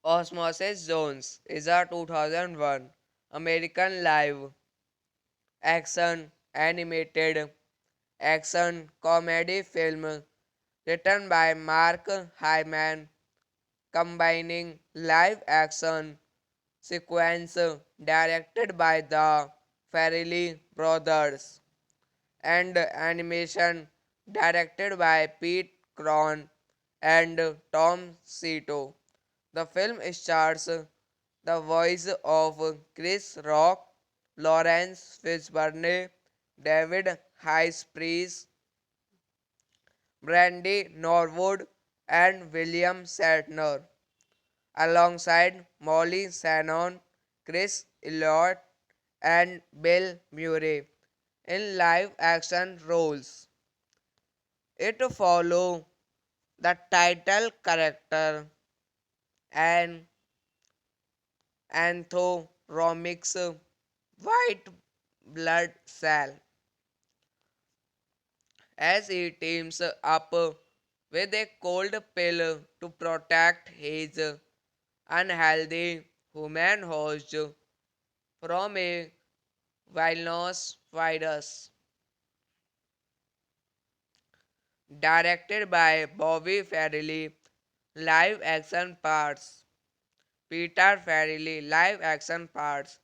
Osmosis Zones is a 2001 American live action animated action comedy film written by Mark Hyman, combining live action sequence directed by the Farrelly brothers and animation directed by Pete Cron and Tom Cito. The film stars the voice of Chris Rock, Lawrence Fishburne, David Priest, Brandy Norwood, and William Shatner, alongside Molly Shannon, Chris Elliott, and Bill Murray in live action roles. It follows the title character and Anthoromic's white blood cell as he teams up with a cold pill to protect his unhealthy human host from a villainous virus. Directed by Bobby Farrelly, live action parts. Peter Farrelly, live action parts.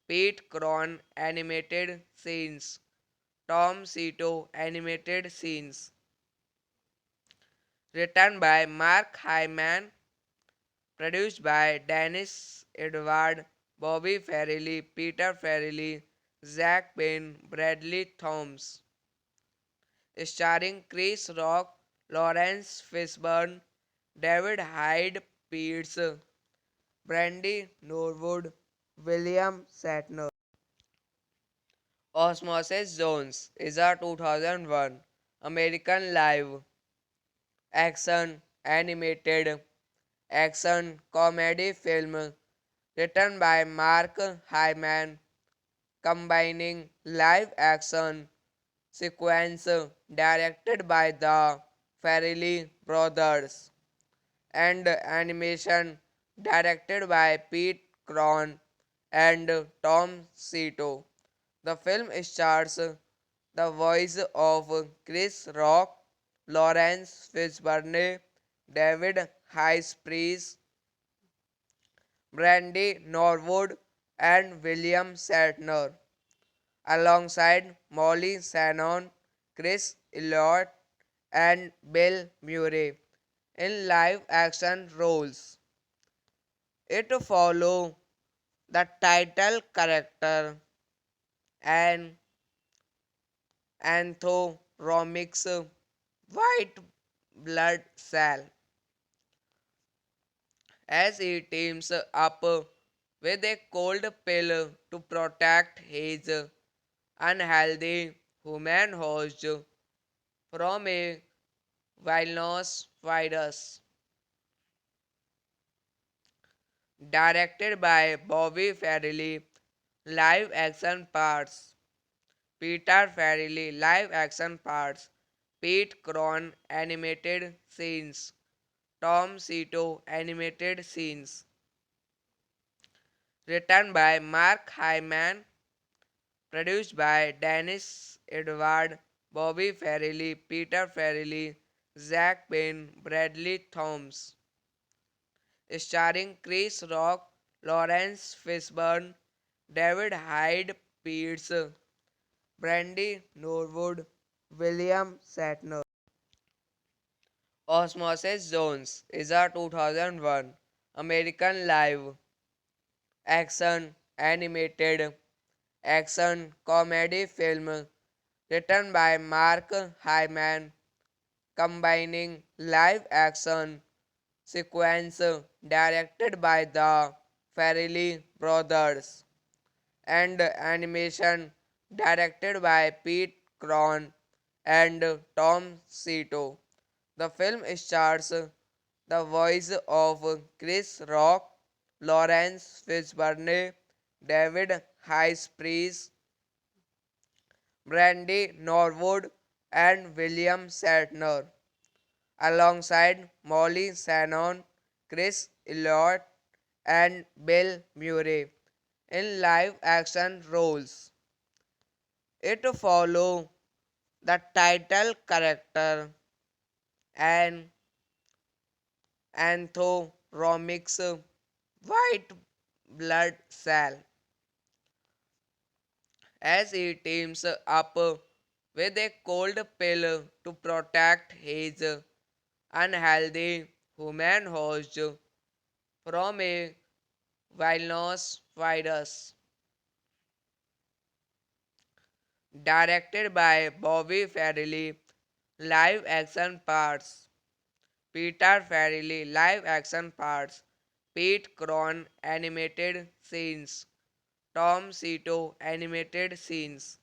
Pete Cron, animated scenes. Tom Cito, animated scenes. Written by Mark Hyman, produced by Dennis Edward, Bobby Farrelly, Peter Farrelly, Zach Penn, Bradley Thomas. Starring Chris Rock, Lawrence Fishburne, David Hyde Pierce, Brandy Norwood, William Shatner. Osmosis Zones is a 2001 American live action animated action comedy film written by Mark Hyman, combining live action sequence directed by the Farrelly brothers and animation directed by Pete Cron and Tom Cito. The film stars the voice of Chris Rock, Lawrence Fishburne, David Priest, Brandy Norwood, and William Shatner, alongside Molly Shannon, Chris Elliott, and Bill Murray in live action roles. It follows the title character and anthropomorphic white blood cell as he teams up with a cold pill to protect his unhealthy human host from a wilderness virus. Directed by Bobby Farrelly, live action parts. Peter Farrelly, live action parts. Pete Cron, animated scenes. Tom Cito, animated scenes. Written by Mark Hyman, produced by Dennis Edward, Bobby Farrelly, Peter Farrelly, Zach Penn, Bradley Thomas. Starring Chris Rock, Lawrence Fishburne, David Hyde Pierce, Brandy Norwood, William Shatner. Osmosis Jones is a 2001 American live action animated action comedy film written by Mark Hyman, combining live action sequence directed by the Farrelly brothers and animation directed by Pete Cron and Tom Cito. The film stars the voice of Chris Rock, Lawrence Fishburne, David Priest, Brandy Norwood, and William Shatner, alongside Molly Shannon, Chris Elliott, and Bill Murray in live action roles. It follows the title character and anthropomorphic white blood cell as he teams up with a cold pill to protect his unhealthy human host from a wilderness virus. Directed by Bobby Farrelly, live action parts. Peter Farrelly, live action parts. Pete Cron, animated scenes. Tom Cito, animated scenes.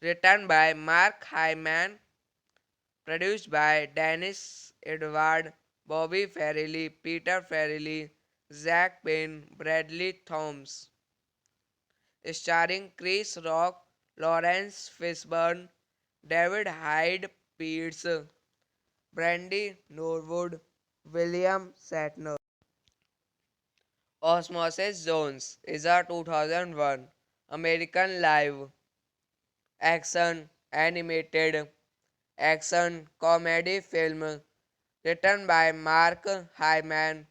Written by Mark Hyman, produced by Dennis Edward, Bobby Farrelly, Peter Farrelly, Zach Penn, Bradley Thomas. Starring Chris Rock, Lawrence Fishburne, David Hyde Pierce, Brandy Norwood, William Shatner. Osmosis Jones is a 2001 American live action animated action comedy film written by Mark Hyman,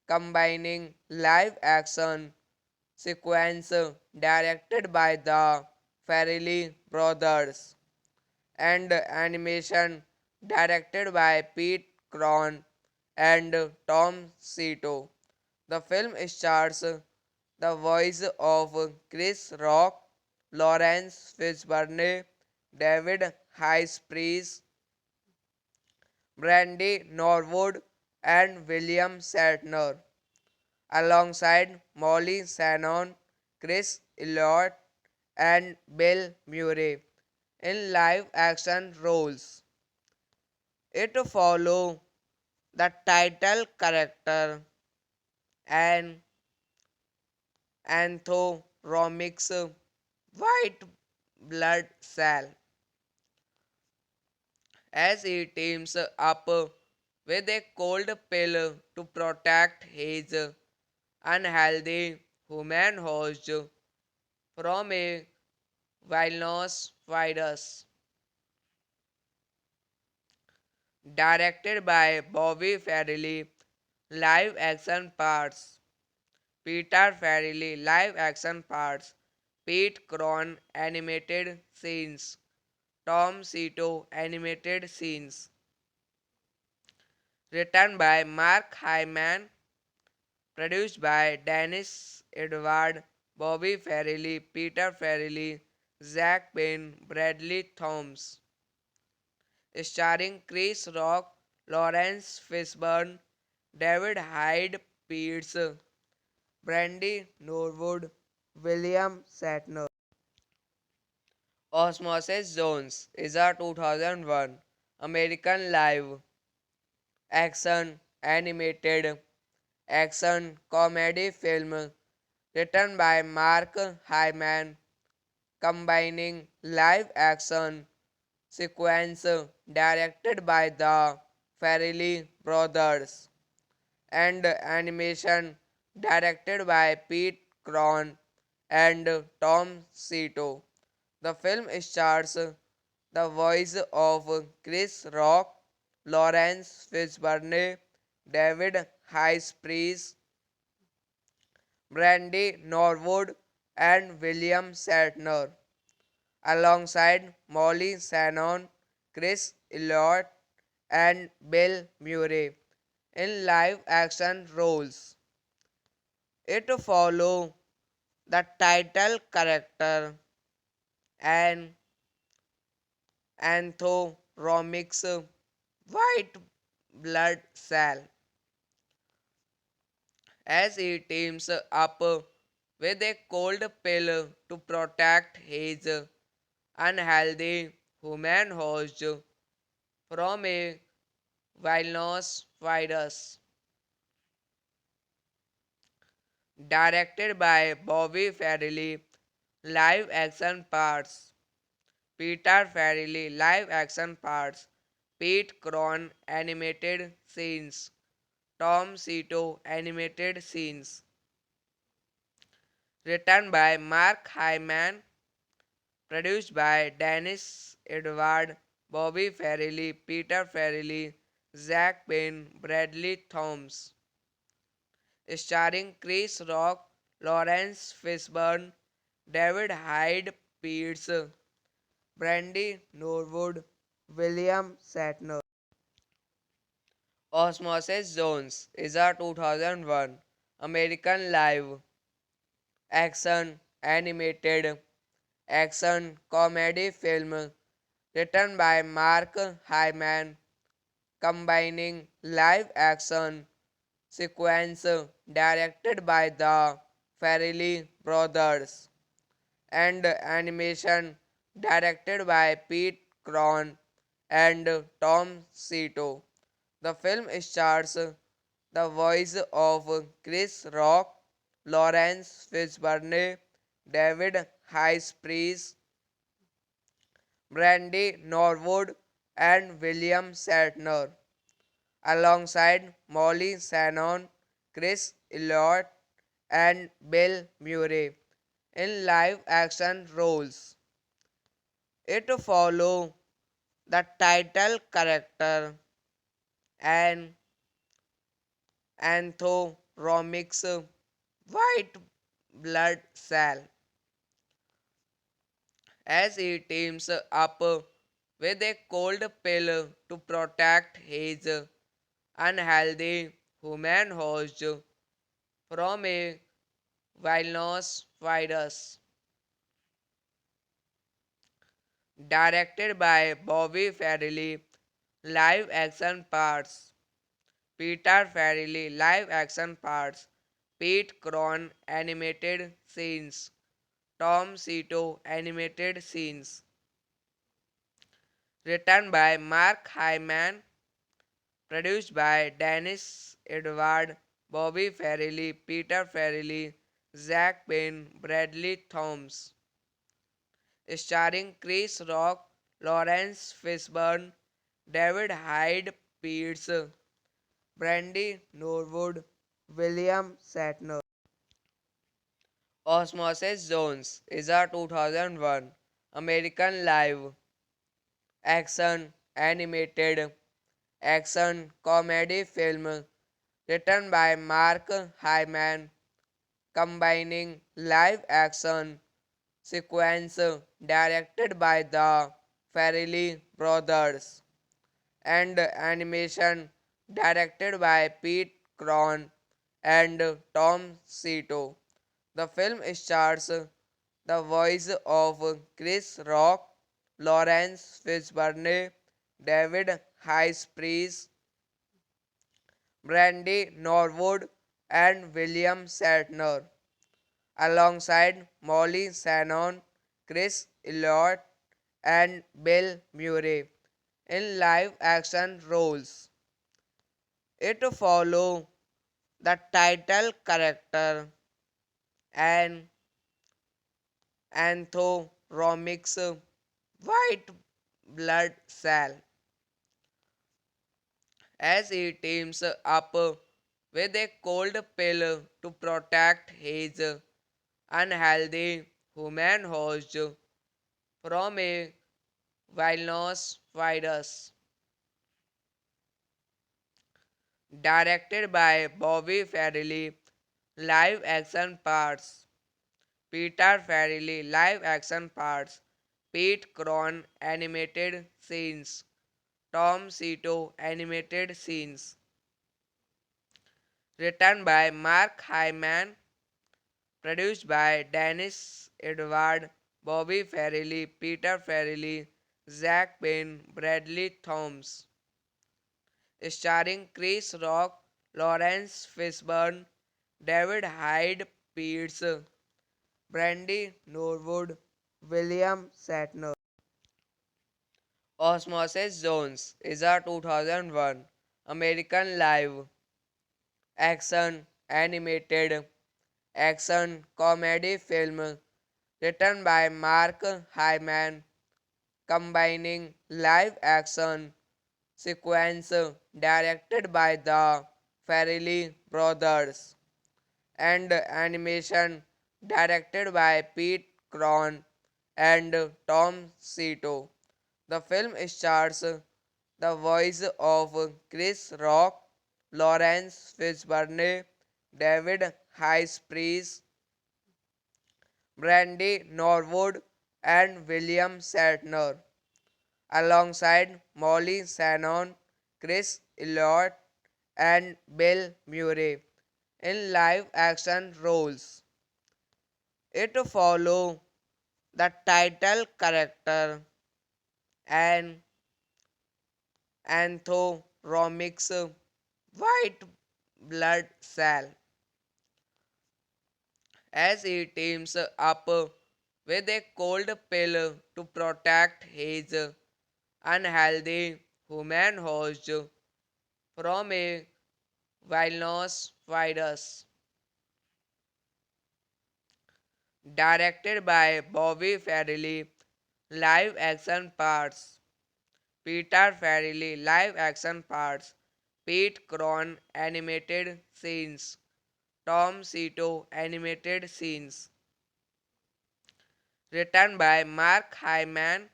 combining live action sequence directed by the Farrelly brothers and animation directed by Pete Cron and Tom Cito. The film stars the voice of Chris Rock, Lawrence Fishburne, David Priest, Brandy Norwood, and William Shatner, alongside Molly Shannon, Chris Elliott, and Bill Murray in live action roles. It follows the title character and anthropomorphic white blood cell as he teams up with a cold pill to protect his unhealthy human host from a wilderness virus. Directed by Bobby Farrelly, live action parts. Peter Farrelly live action parts, Pete Cron animated scenes, Tom Cito animated scenes. Written by Mark Hyman, produced by Dennis Edward, Bobby Farrelly, Peter Farrelly, Zach Penn, Bradley Thomas. Starring Chris Rock, Lawrence Fishburne, David Hyde Pierce, Brandy Norwood, William Shatner. Osmosis Jones is a 2001 American live action animated action comedy film written by Mark Hyman, combining live action sequence directed by the Farrelly brothers and animation directed by Pete Cron and Tom Cito. The film stars the voice of Chris Rock, Lawrence Fishburne, David Priest, Brandy Norwood, and William Shatner, alongside Molly Shannon, Chris Elliott, and Bill Murray in live action roles. It follows the title character and anthromics white blood cell as he teams up with a cold pill to protect his unhealthy human host from a wilderness virus. Directed by Bobby Farrelly, live action parts. Peter Farrelly live action parts. Pete Cron animated scenes. Tom Cito animated scenes. Written by Mark Hyman, produced by Dennis Edward, Bobby Farrelly, Peter Farrelly, Zach Penn, Bradley Thomas. Starring Chris Rock, Lawrence Fishburne, David Hyde Pierce, Brandy Norwood, William Shatner. Osmosis Jones is a 2001 American live action animated action comedy film written by Mark Hyman, combining live action sequence directed by the Farrelly brothers and animation directed by Pete Cron and Tom Cito. The film stars the voice of Chris Rock, Lawrence Fishburne, David Priest, Brandy Norwood, and William Shatner, alongside Molly Shannon, Chris Elliott, and Bill Murray in live action roles. It follows the title character and anthromics white blood cell as he teams up with a cold pill to protect his unhealthy human host from a wilderness virus. Directed by Bobby Farrelly, live action parts. Peter Farrelly live action parts. Pete Cron animated scenes. Tom Cito animated scenes. Written by Mark Hyman, produced by Dennis Edward, Bobby Farrelly, Peter Farrelly, Zach Penn, Bradley Thomas. Starring Chris Rock, Lawrence Fishburne, David Hyde Pierce, Brandy Norwood, William Shatner. Osmosis Jones is a 2001 American live action animated action comedy film written by Mark Hyman, combining live action sequence directed by the Farrelly brothers and animation directed by Pete Cron and Tom Cito. The film stars the voice of Chris Rock, Lawrence Fishburne, David Priest, Brandy Norwood, and William Shatner, alongside Molly Shannon, Chris Elliott, and Bill Murray in live action roles. It follows the title character and Anthoromic's white blood cell as he teams up with a cold pill to protect his unhealthy human host from a villainous virus. Directed by Bobby Farrelly, live action parts. Peter Farrelly, live action parts. Pete Cron, animated scenes. Tom Cito, animated scenes. Written by Mark Hyman, produced by Dennis Edward, Bobby Farrelly, Peter Farrelly, Zach Penn, Bradley Thomas. Starring Chris Rock, Lawrence Fishburne, David Hyde Pierce, Brandy Norwood, William Shatner. Osmosis Jones is a 2001 American live action animated action comedy film written by Mark Hyman, combining live action sequence directed by the Farrelly brothers and animation directed by Pete Cron and Tom Cito. The film stars the voice of Chris Rock, Lawrence Fishburne, David Priest, Brandy Norwood, and William Shatner, alongside Molly Shannon, Chris Elliott, and Bill Murray in live action roles. It follows the title character and Anthoromic's white blood cell as he teams up with a cold pill to protect his unhealthy human host from a villainous virus. Directed by Bobby Farrelly, live action parts. Peter Farrelly, live action parts. Pete Cron, animated scenes. Tom Cito, animated scenes. Written by Mark Hyman,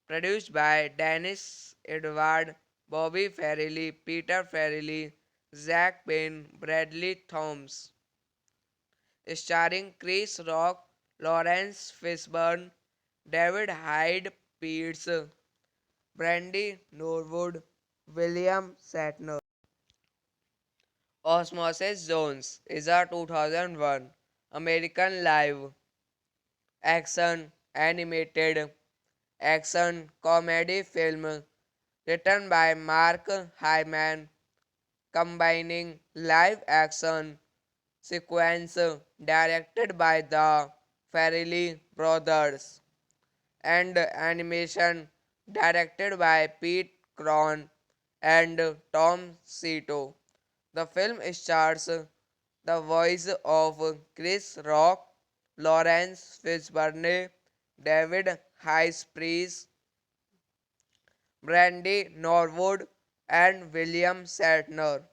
produced by Dennis Edward, Bobby Farrelly, Peter Farrelly, Zach Penn, Bradley Thomas. Starring Chris Rock, Lawrence Fishburne, David Hyde Pierce, Brandy Norwood, William Shatner. Osmosis Jones is a 2001 American live action animated action comedy film written by Mark Hyman, combining live action sequence directed by the Farrelly brothers and animation directed by Pete Cron and Tom Cito. The film stars the voice of Chris Rock, Lawrence Fishburne, David Priest, Brandy Norwood, and William Shatner,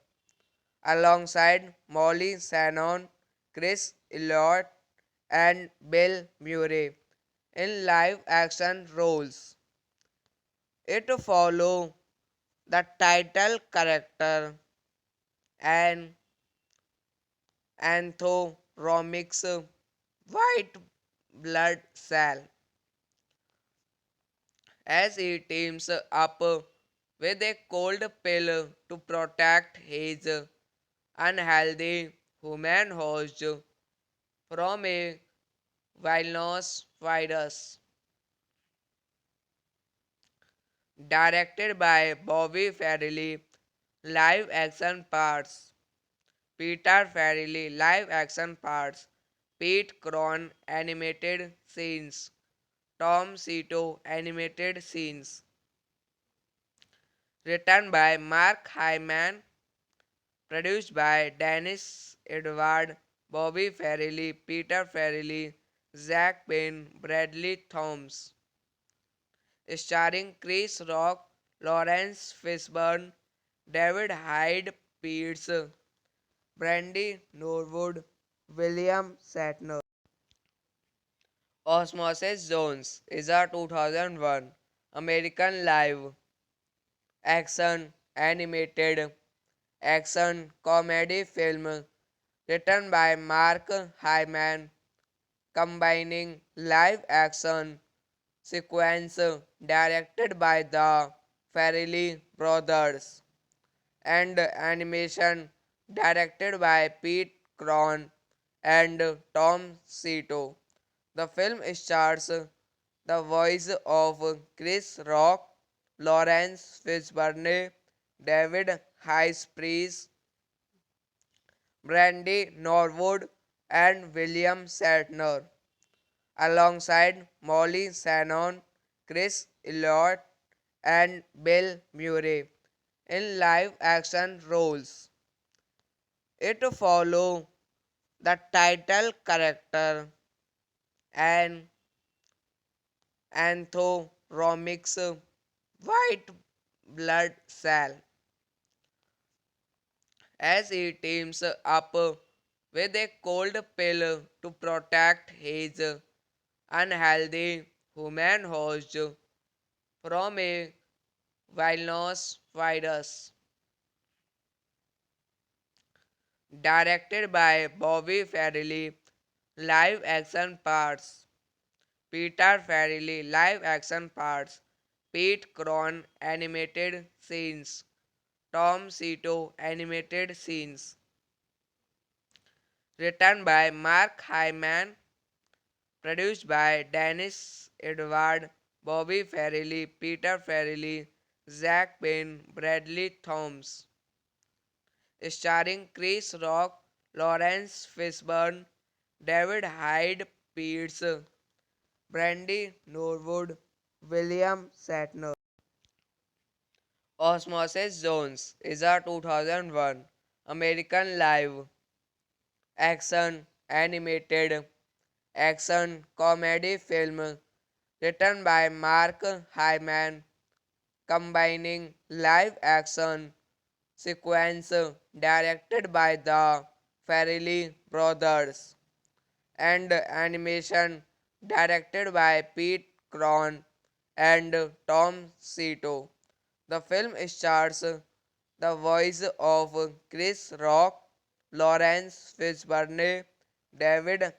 alongside Molly Shannon, Chris Elliott, and Bill Murray in live action roles. It follows the title character and Anthoromic's Romix white blood cell as he teams up with a cold pill to protect his unhealthy human host from a villainous virus. Directed by Bobby Farrelly, live action parts. Peter Farrelly, live action parts. Pete Cron, animated scenes. Tom Cito, animated scenes. Written by Mark Hyman, produced by Dennis Edward, Bobby Farrelly, Peter Farrelly, Zach Penn, Bradley Thomas. Starring Chris Rock, Lawrence Fishburne, David Hyde Pierce, Brandy Norwood, William Shatner. Osmosis Zones is a 2001 American live action animated action comedy film written by Mark Hyman, combining live action sequence directed by the Farrelly brothers and animation directed by Pete Cron and Tom Cito. The film stars the voice of Chris Rock, Lawrence Fishburne, David Priest, Brandy Norwood, and William Shatner, alongside Molly Shannon, Chris Elliott, and Bill Murray in live action roles. It follows the title character and Anthoromix white blood cell as he teams up with a cold pill to protect his unhealthy human host from a villainous virus. Directed by Bobby Farrelly, live action parts. Peter Farrelly, live action parts. Pete Cron, animated scenes. Tom Cito, animated scenes. Written by Mark Hyman, produced by Dennis Edward, Bobby Farrelly, Peter Farrelly, Zach Penn, Bradley Thomas. Starring Chris Rock, Lawrence Fishburne, David Hyde Pierce, Brandy Norwood, William Shatner. Osmosis Zones is a 2001 American live action animated action comedy film written by Mark Hyman, combining live action sequence directed by the Farrelly brothers and animation directed by Pete Cron and Tom Cito. The film stars the voice of Chris Rock, Lawrence Fishburne, David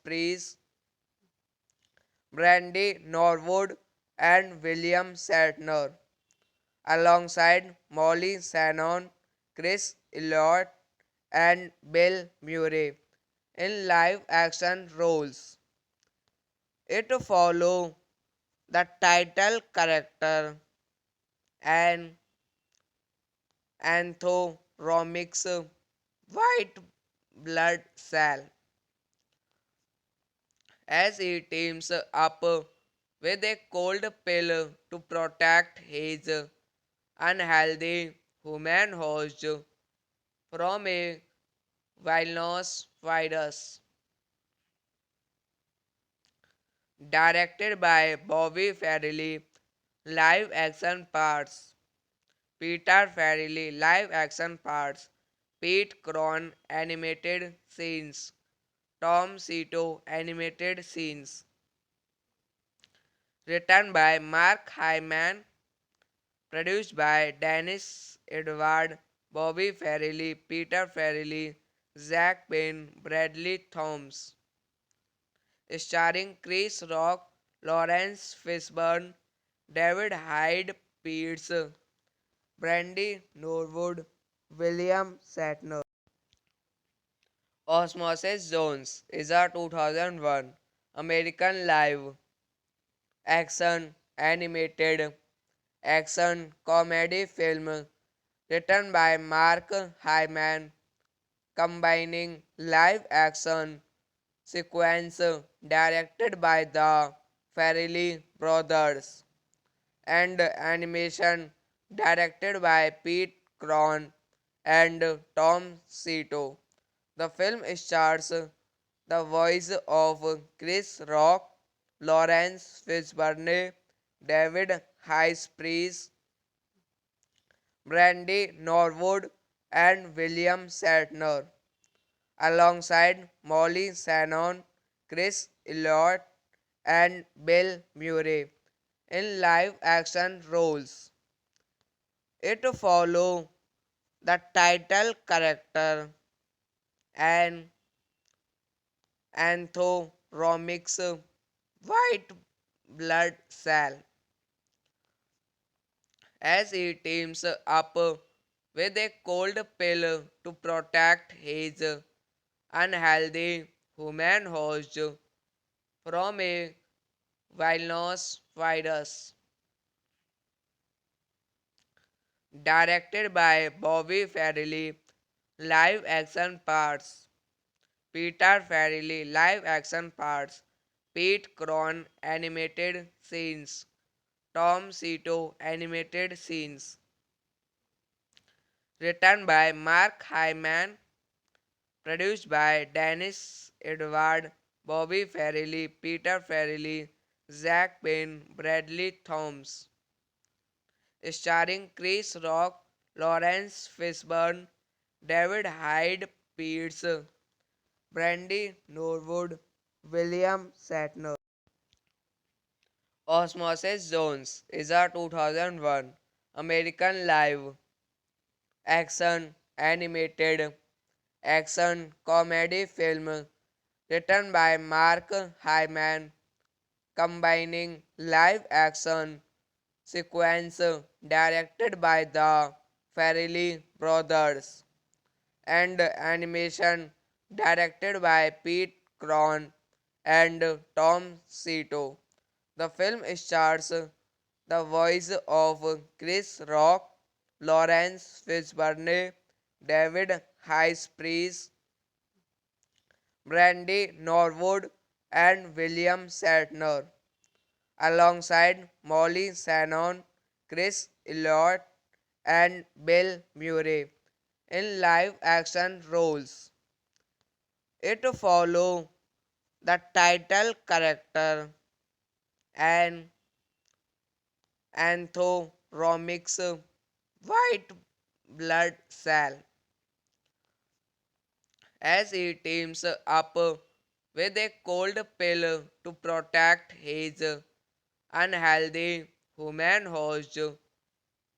Priest, Brandy Norwood, and William Shatner, alongside Molly Shannon, Chris Elliott, and Bill Murray in live action roles. It follows the title character and Anthoromix white blood cell as he teams up with a cold pill to protect his unhealthy human host from a villainous virus. Directed by Bobby Farrelly, live action parts. Peter Farrelly, live action parts. Pete Cron, animated scenes. Tom Cito, animated scenes. Written by Mark Hyman, produced by Dennis Edward, Bobby Farrelly, Peter Farrelly, Zach Penn, Bradley Thomas, starring Chris Rock, Lawrence Fishburne, David Hyde Pierce, Brandy Norwood, William Shatner. Osmosis Jones is a 2001 American live action animated action comedy film written by Mark Hyman, combining live action sequence directed by the Farrelly brothers and animation directed by Pete Cron and Tom Cito. The film stars the voice of Chris Rock, Lawrence Fishburne, David Priest, Brandy Norwood, and William Shatner, alongside Molly Shannon, Chris Elliott, and Bill Murray in live action roles. It follows the title character and Anthoromix white blood cell as he teams up with a cold pill to protect his unhealthy human host from a villainous virus. Directed by Bobby Farrelly, live action parts. Peter Farrelly, live action parts. Pete Cron, animated scenes. Tom Cito, animated scenes. Written by Mark Hyman, produced by Dennis Edward, Bobby Farrelly, Peter Farrelly, Zach Penn, Bradley Thomas. Starring Chris Rock, Lawrence Fishburne, David Hyde Pierce, Brandy Norwood, William Shatner. Osmosis Jones is a 2001 American live action animated action comedy film written by Mark Hyman, combining live action sequence directed by the Farrelly brothers and animation directed by Pete Cron and Tom Cito. The film stars the voice of Chris Rock, Lawrence Fishburne, David Priest, Brandy Norwood, and William Shatner, alongside Molly Shannon, Chris Elliott, and Bill Murray in live action roles. It follows the title character and Anthoromix white blood cell as he teams up with a cold pill to protect his unhealthy human host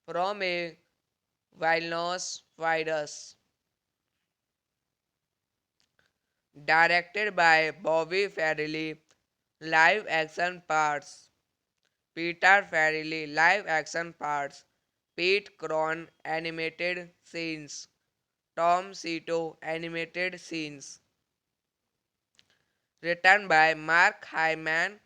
from a villainous virus. Directed by Bobby Farrelly, live action parts. Peter Farrelly, live action parts. Pete Cron, animated scenes. Tom Cito, animated scenes. Written by Mark Hyman,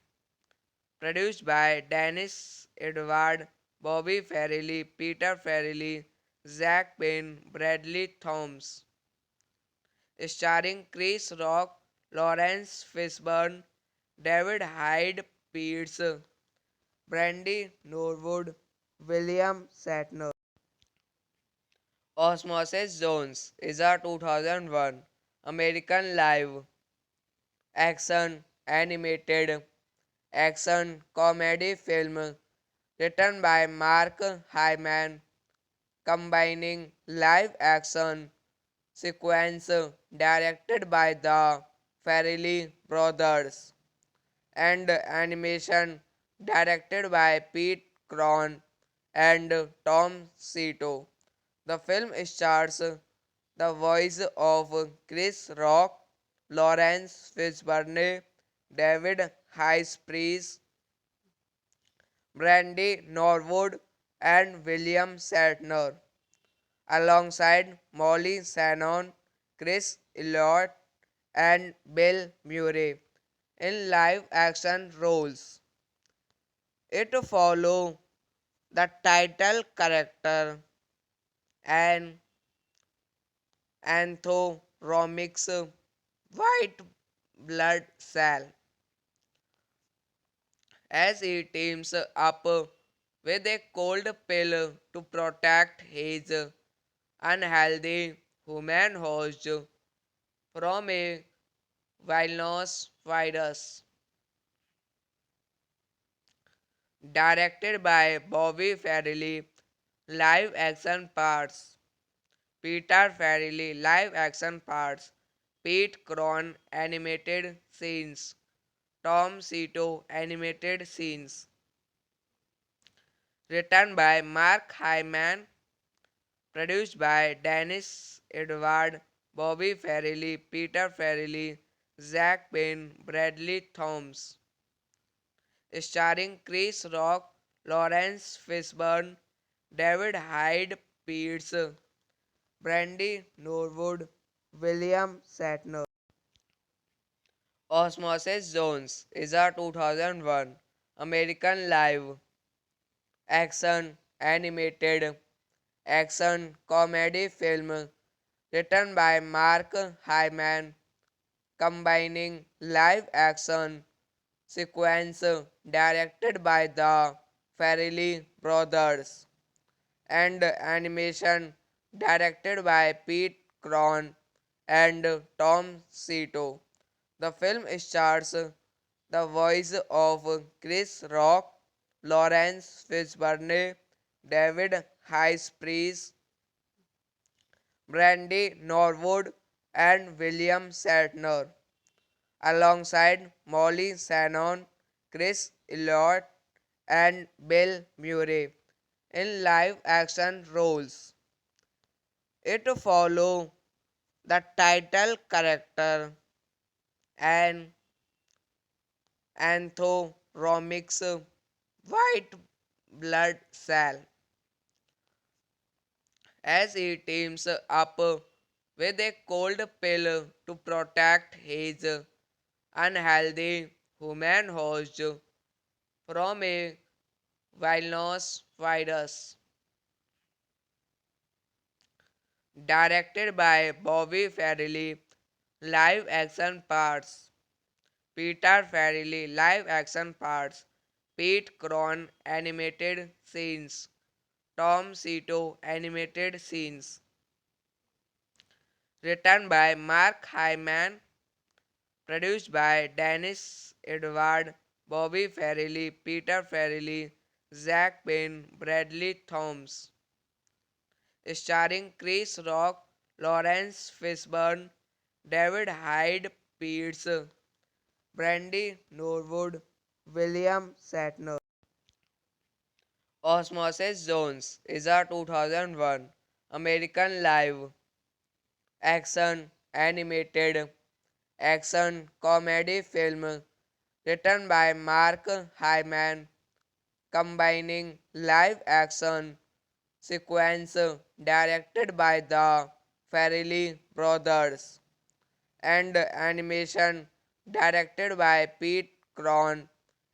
produced by Dennis Edward, Bobby Farrelly, Peter Farrelly, Zach Penn, Bradley Thomas. Starring Chris Rock, Lawrence Fishburne, David Hyde Pierce, Brandy Norwood, William Shatner. Osmosis Jones is a 2001 American live action animated action comedy film written by Mark Hyman, combining live action sequence directed by the Farrelly brothers and animation directed by Pete Cron and Tom Cito. The film stars the voice of Chris Rock, Lawrence Fishburne, David Hyde-Pierce, Brandy Norwood, and William Shatner, alongside Molly Shannon, Chris Elliott, and Bill Murray in live-action roles. It follows the title character and Anthoromic's white blood cell as he teams up with a cold pill to protect his unhealthy human host from a villainous virus. Directed by Bobby Farrelly, live action parts. Peter Farrelly, live action parts. Pete Cron, animated scenes. Tom Cito, animated scenes. Written by Mark Hyman, produced by Dennis Edward, Bobby Farrelly, Peter Farrelly, Zach Penn, Bradley Thomas. Starring Chris Rock, Lawrence Fishburne, David Hyde Pierce, Brandy Norwood, William Shatner. Osmosis Jones is a 2001 American live action animated action comedy film written by Mark Hyman, combining live action sequence directed by the Farrelly brothers and animation directed by Pete Cron and Tom Cito. The film stars the voice of Chris Rock, Lawrence Fishburne, David Hyde-Pierce, Brandy Norwood, and William Shatner, alongside Molly Shannon, Chris Elliott, and Bill Murray in live action roles. It follows the title character and Anthoromic's white blood cell as he teams up with a cold pill to protect his unhealthy human host from a villainous virus. Directed by Bobby Farrelly, live action parts. Peter Farrelly, live action parts. Pete Cron, animated scenes. Tom Cito, animated scenes. Written by Mark Hyman, produced by Dennis Edward, Bobby Farrelly, Peter Farrelly, Zach Penn, Bradley Thomas. Starring Chris Rock, Lawrence Fishburne, David Hyde Pierce, Brandy Norwood, William Shatner. Osmosis Jones is a 2001 American live action animated action comedy film written by Mark Hyman, combining live action sequence directed by the Farrelly brothers and animation directed by Pete Cron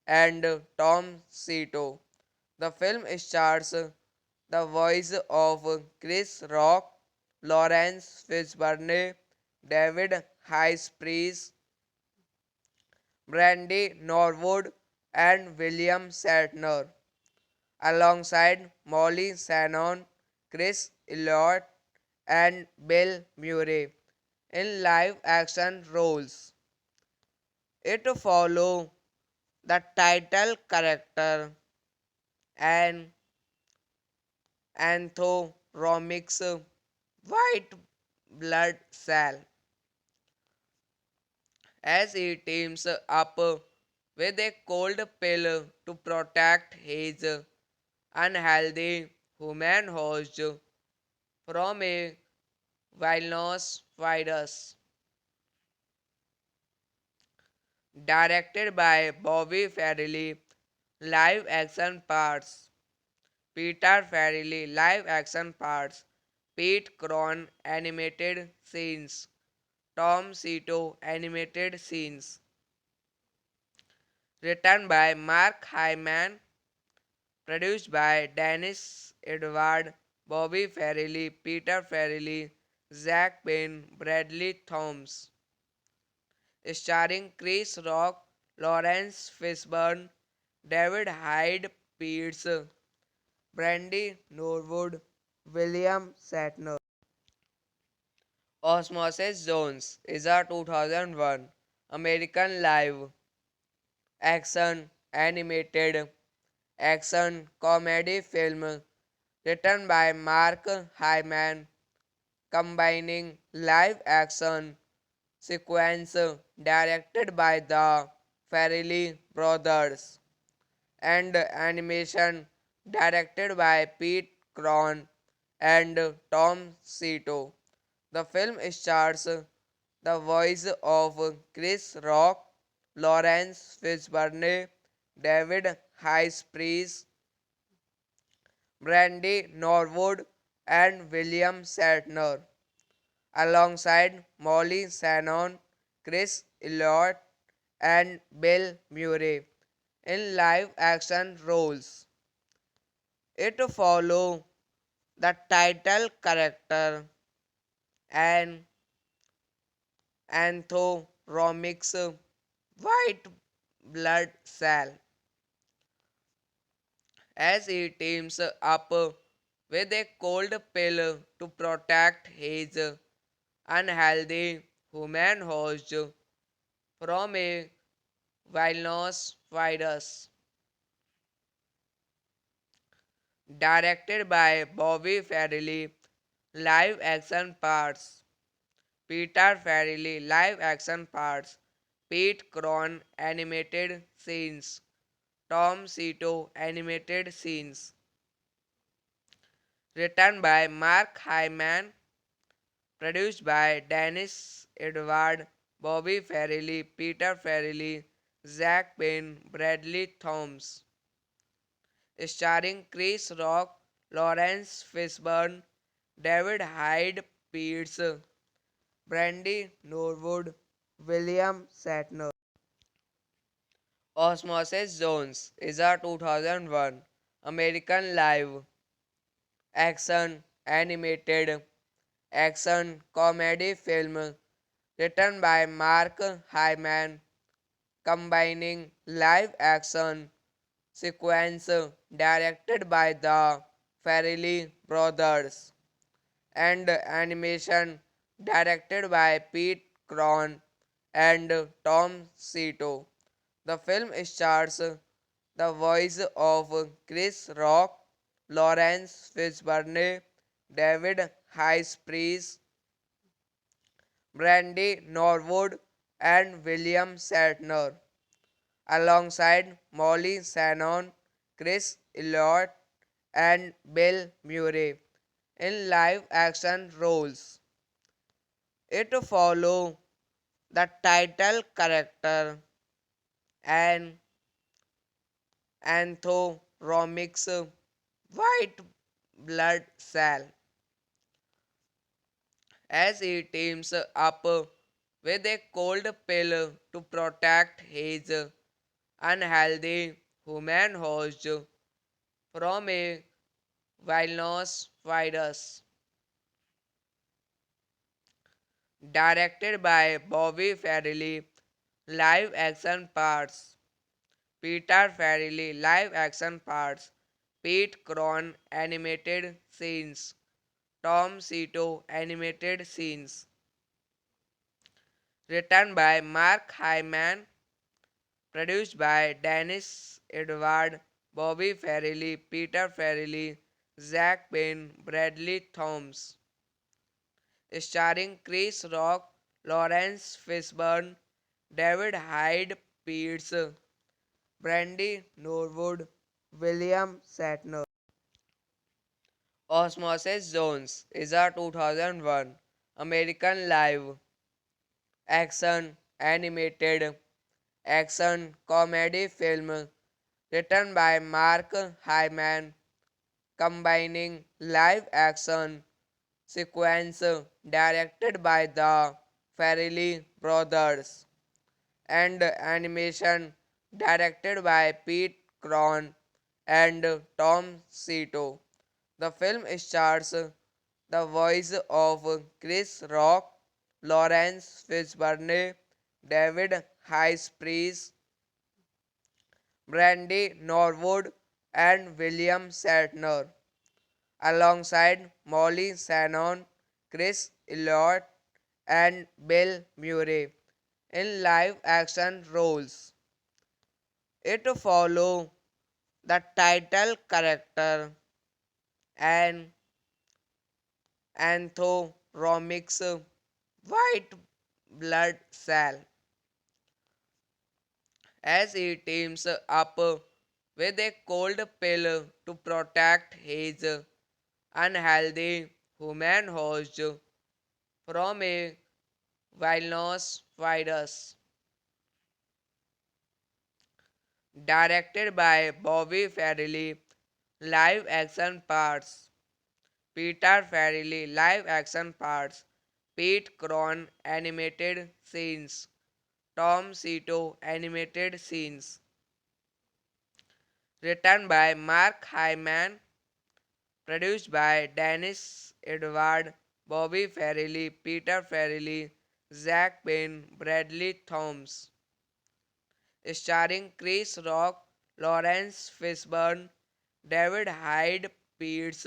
and Tom Cito. The film stars the voice of Chris Rock, Lawrence Fishburne, David Hyde-Pierce, Brandy Norwood, and William Shatner, alongside Molly Shannon, Chris Elliott, and Bill Murray in live action roles. It follows the title character and Anthoromic's white blood cell as he teams up with a cold pill to protect his unhealthy human host from a Buenos Aires. Directed by Bobby Farrelly, live action parts. Peter Farrelly, live action parts. Pete Cron, animated scenes. Tom Cito, animated scenes. Written by Mark Hyman, produced by Dennis Edward, Bobby Farrelly, Peter Farrelly, Zach Penn, Bradley Thomas. Starring Chris Rock, Lawrence Fishburne, David Hyde Pierce, Brandy Norwood, William Shatner. Osmosis Jones is a 2001 American live action animated action comedy film written by Mark Hyman, combining live action sequence directed by the Farrelly brothers and animation directed by Pete Cron and Tom Cito. The film stars the voice of Chris Rock, Lawrence Fishburne, David Priest, Brandy Norwood, and William Shatner, alongside Molly Shannon, Chris Elliott, and Bill Murray in live action roles. It follows the title character and Anthoromic's white blood cell as he teams up with a cold pill to protect his unhealthy human host from a wilderness virus. Directed by Bobby Farrelly, live action parts. Peter Farrelly, live action parts. Pete Cron, animated scenes. Tom Cito, animated scenes. Written by Mark Hyman, produced by Dennis Edward, Bobby Farrelly, Peter Farrelly, Zach Penn, Bradley Thomas. Starring Chris Rock, Lawrence Fishburne, David Hyde Pierce, Brandy Norwood, William Shatner. Osmosis Jones is a 2001 American live action animated action comedy film written by Mark Hyman, combining live action sequence directed by the Farrelly brothers and animation directed by Pete Cron and Tom Cito. The film stars the voice of Chris Rock, Lawrence Fishburne, David Priest, Brandy Norwood, and William Shatner, alongside Molly Shannon, Chris Elliott, and Bill Murray in live action roles. It follows the title character and Anthoromic's white blood cell as he teams up with a cold pill to protect his unhealthy human host from a wilderness virus. Directed by Bobby Farrelly, live action parts. Peter Farrelly, live action parts. Pete Cron, animated scenes. Tom Cito, animated scenes. Written by Mark Hyman, produced by Dennis Edward, Bobby Farrelly, Peter Farrelly, Zach Penn, Bradley Thomas. Starring Chris Rock, Lawrence Fishburne, David Hyde Pierce, Brandy Norwood, William Shatner. Osmosis Jones is a 2001 American live action animated action comedy film written by Mark Hyman, combining live action sequence directed by the Farrelly brothers and animation directed by Pete Cron and Tom Cito. The film stars the voice of Chris Rock, Lawrence Fishburne, David Priest, Brandy Norwood, and William Shatner, alongside Molly Shannon, Chris Elliott, and Bill Murray in live action roles. It follows the title character and anthropomorphic white blood cell as he teams up with a cold pill to protect his unhealthy human host from a wilderness virus. Directed by Bobby Farrelly, live action parts. Peter Farrelly, live action parts. Pete Cron, animated scenes. Tom Cito, animated scenes. Written by Mark Hyman, produced by Dennis Edward, Bobby Farrelly, Peter Farrelly, Zach Penn, Bradley Thomas. Starring Chris Rock, Lawrence Fishburne, David Hyde Pierce,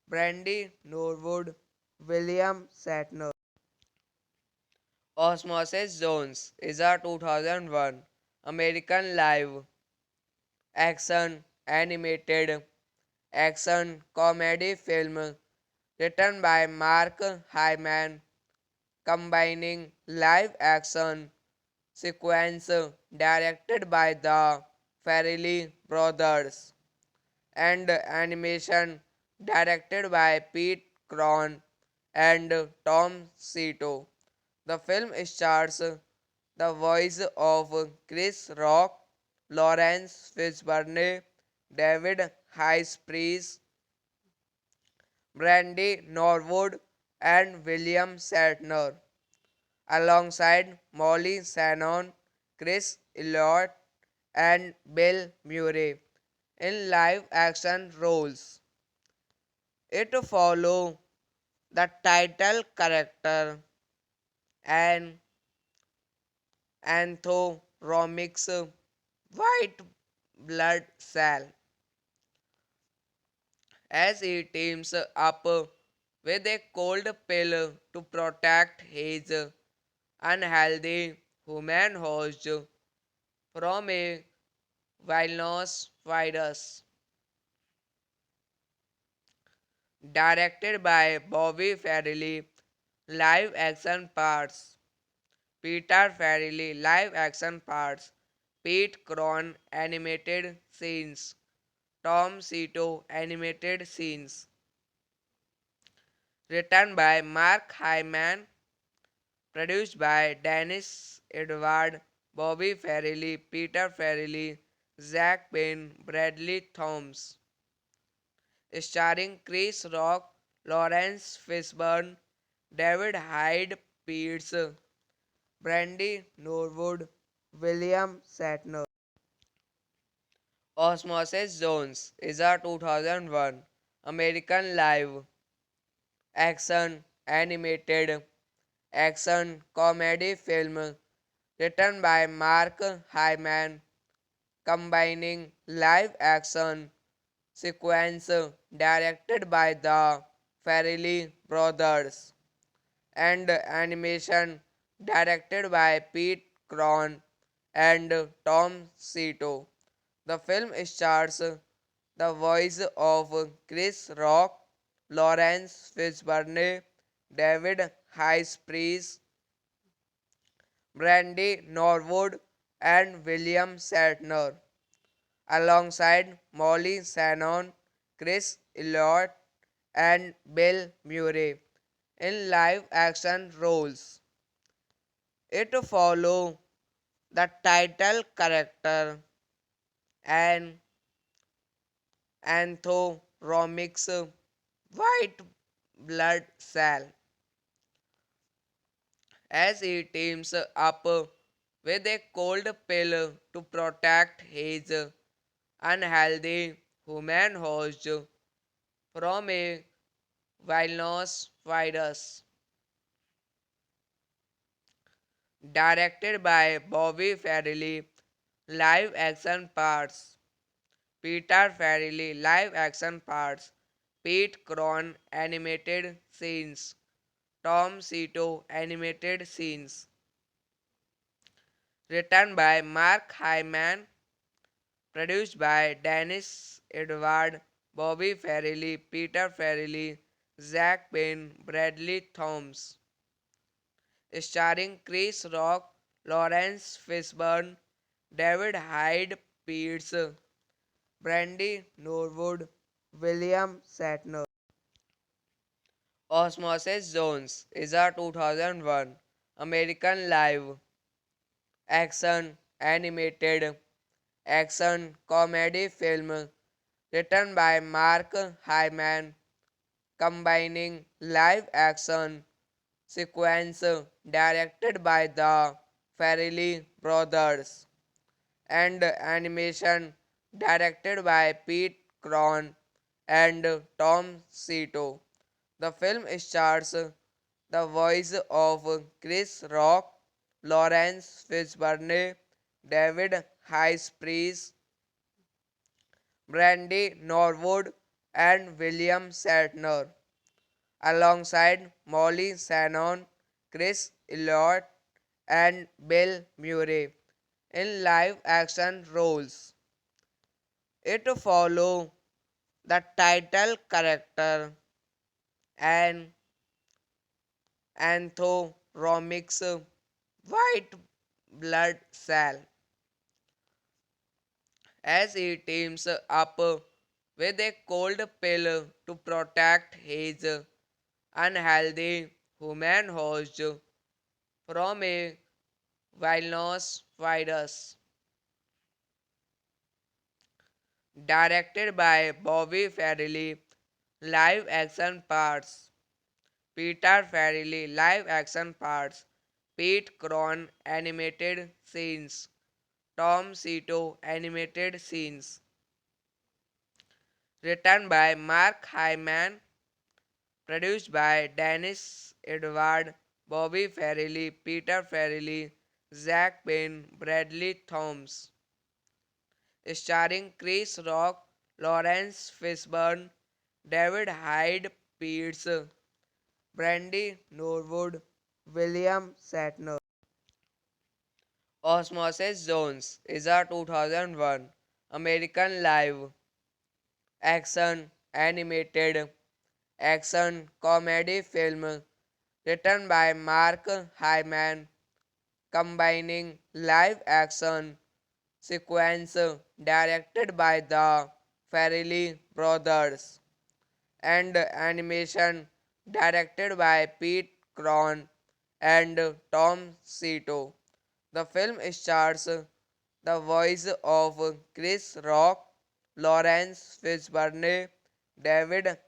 Brandy Norwood, William Shatner. Osmosis Jones is a 2001 American live action animated action comedy film written by Mark Hyman, combining live action sequence directed by the Farrelly brothers and animation directed by Pete Cron and Tom Cito. The film stars the voice of Chris Rock, Lawrence Fishburne, David Priest, Brandy Norwood, and William Shatner, alongside Molly Shannon, Chris Elliott, and Bill Murray in live action roles. It follows the title character and anthropomorphic white blood cell as he teams up with a cold pill to protect his unhealthy human host from a wilderness virus. Directed by Bobby Farrelly, live action parts. Peter Farrelly, live action parts. Pete Cron, animated scenes. Tom Cito, animated scenes. Written by Mark Hyman, produced by Dennis Edward, Bobby Farrelly, Peter Farrelly, Zach Penn, Bradley Thomas. Starring Chris Rock, Lawrence Fishburne, David Hyde Pierce, Brandy Norwood, William Shatner. Osmosis Jones is a 2001 American live action animated action comedy film written by Mark Hyman, combining live action sequence directed by the Farrelly brothers and animation directed by Pete Cron and Tom Cito. The film stars the voice of Chris Rock, Lawrence Fishburne, David Priest, Brandy Norwood, and William Shatner, alongside Molly Shannon, Chris Elliott, and Bill Murray in live action roles. It follows the title character and Anthoromic's white blood cell as he teams up with a cold pill to protect his unhealthy human host from a wilderness virus. Directed by Bobby Farrelly, live action parts. Peter Farrelly, live action parts. Pete Cron, animated scenes. Tom Cito, animated scenes. Written by Mark Hyman, produced by Dennis Edward, Bobby Farrelly, Peter Farrelly, Zach Penn, Bradley Thomas. Starring Chris Rock, Lawrence Fishburne, David Hyde Pierce, Brandy Norwood, William Shatner. Osmosis Jones is a 2001 American live action animated action comedy film written by Mark Hyman, combining live action sequence directed by the Farrelly brothers and animation directed by Pete Cron and Tom Cito. The film stars the voice of Chris Rock, Lawrence Fishburne, David Priest, Brandy Norwood, and William Shatner, alongside Molly Shannon, Chris Elliott, and Bill Murray in live action roles. It follows the title character and Anthoromic's white blood cell as he teams up with a cold pill to protect his unhealthy human host from a wilderness virus. Directed by Bobby Farrelly, live action parts. Peter Farrelly, live action parts. Pete Cron, animated scenes. Tom Cito, animated scenes. Written by Mark Hyman, produced by Dennis Edward, Bobby Farrelly, Peter Farrelly, Zach Penn, Bradley Thomas. Starring Chris Rock, Lawrence Fishburne, David Hyde Pierce, Brandy Norwood, William Shatner. Osmosis Jones is a 2001 American live action animated action comedy film written by Mark Hyman, combining live action sequence directed by the Farrelly brothers and animation directed by Pete Cron and Tom Cito. The film stars the voice of Chris Rock, Lawrence Fishburne, David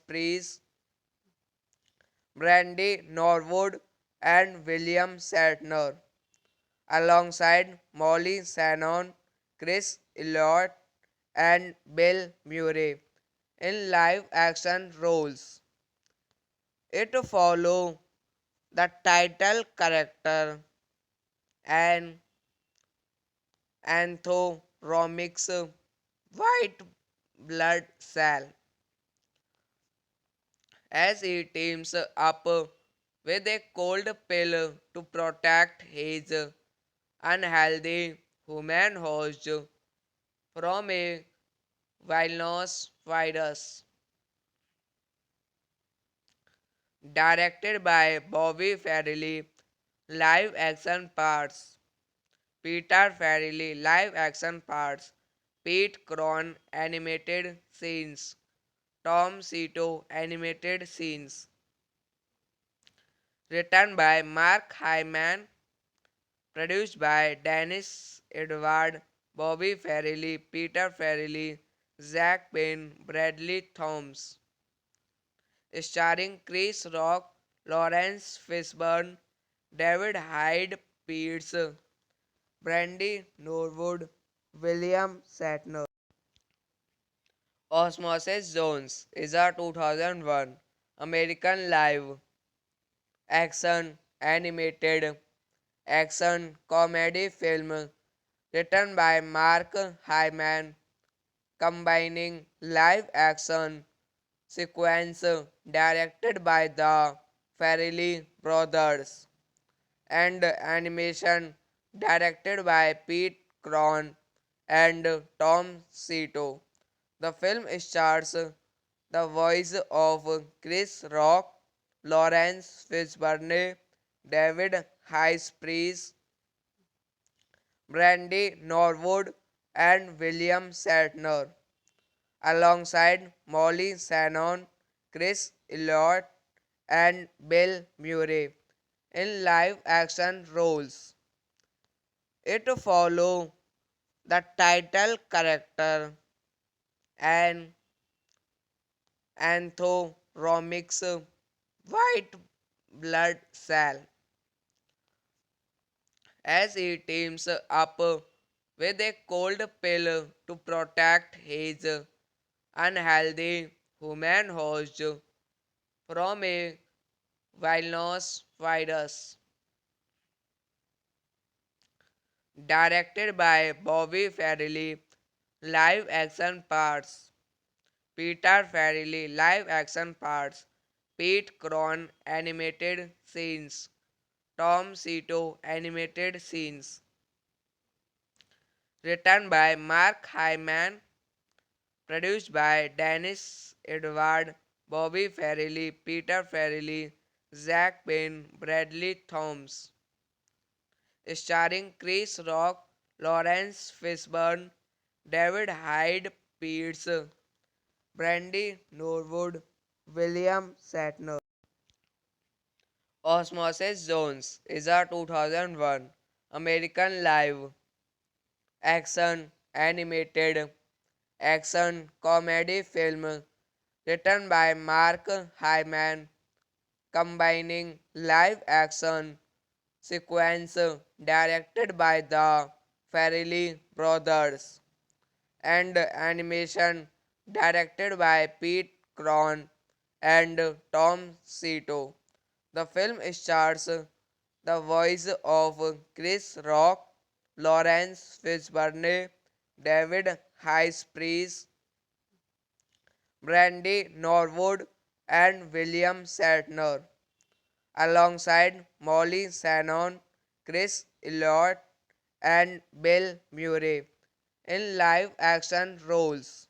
Priest, Brandy Norwood, and William Shatner, alongside Molly Shannon, Chris Elliott, and Bill Murray in live action roles. It follows the title character and Anthoromic's white blood cell as he teams up with a cold pill to protect his unhealthy human host from a wilderness virus. Directed by Bobby Farrelly, live action parts. Peter Farrelly, live action parts. Pete Cron, animated scenes. Tom Cito, animated scenes. Written by Mark Hyman, produced by Dennis Edward, Bobby Farrelly, Peter Farrelly, Zach Penn, Bradley Thomas. Starring Chris Rock, Lawrence Fishburne, David Hyde Pierce, Brandy Norwood, William Shatner. Osmosis Jones is a 2001 American live action animated action comedy film written by Mark Hyman, combining live action sequence directed by the Farrelly brothers and animation directed by Pete Cron and Tom Cito. The film stars the voice of Chris Rock, Lawrence Fishburne, David Priest, Brandy Norwood, and William Shatner, alongside Molly Shannon, Chris Elliott, and Bill Murray in live action roles. It follows the title character and Anthoromic's white blood cell as he teams up with a cold pill to protect his unhealthy human host from a villainous virus. Directed by Bobby Farrelly, live action parts. Peter Farrelly, live action parts. Pete Cron, animated scenes. Tom Cito, animated scenes. Written by Mark Hyman, produced by Dennis Edward, Bobby Farrelly, Peter Farrelly, Zach Penn, Bradley Thomas. Starring Chris Rock, Lawrence Fishburne, David Hyde Pierce, Brandy Norwood, William Shatner. Osmosis Jones is a 2001 American live action animated action comedy film written by Mark Hyman, combining live action sequence directed by the Farrelly brothers and animation directed by Pete Cron and Tom Cito. The film stars the voice of Chris Rock, Lawrence Fishburne, David Priest, Brandy Norwood, and William Shatner, alongside Molly Shannon, Chris Elliott, and Bill Murray in live action roles.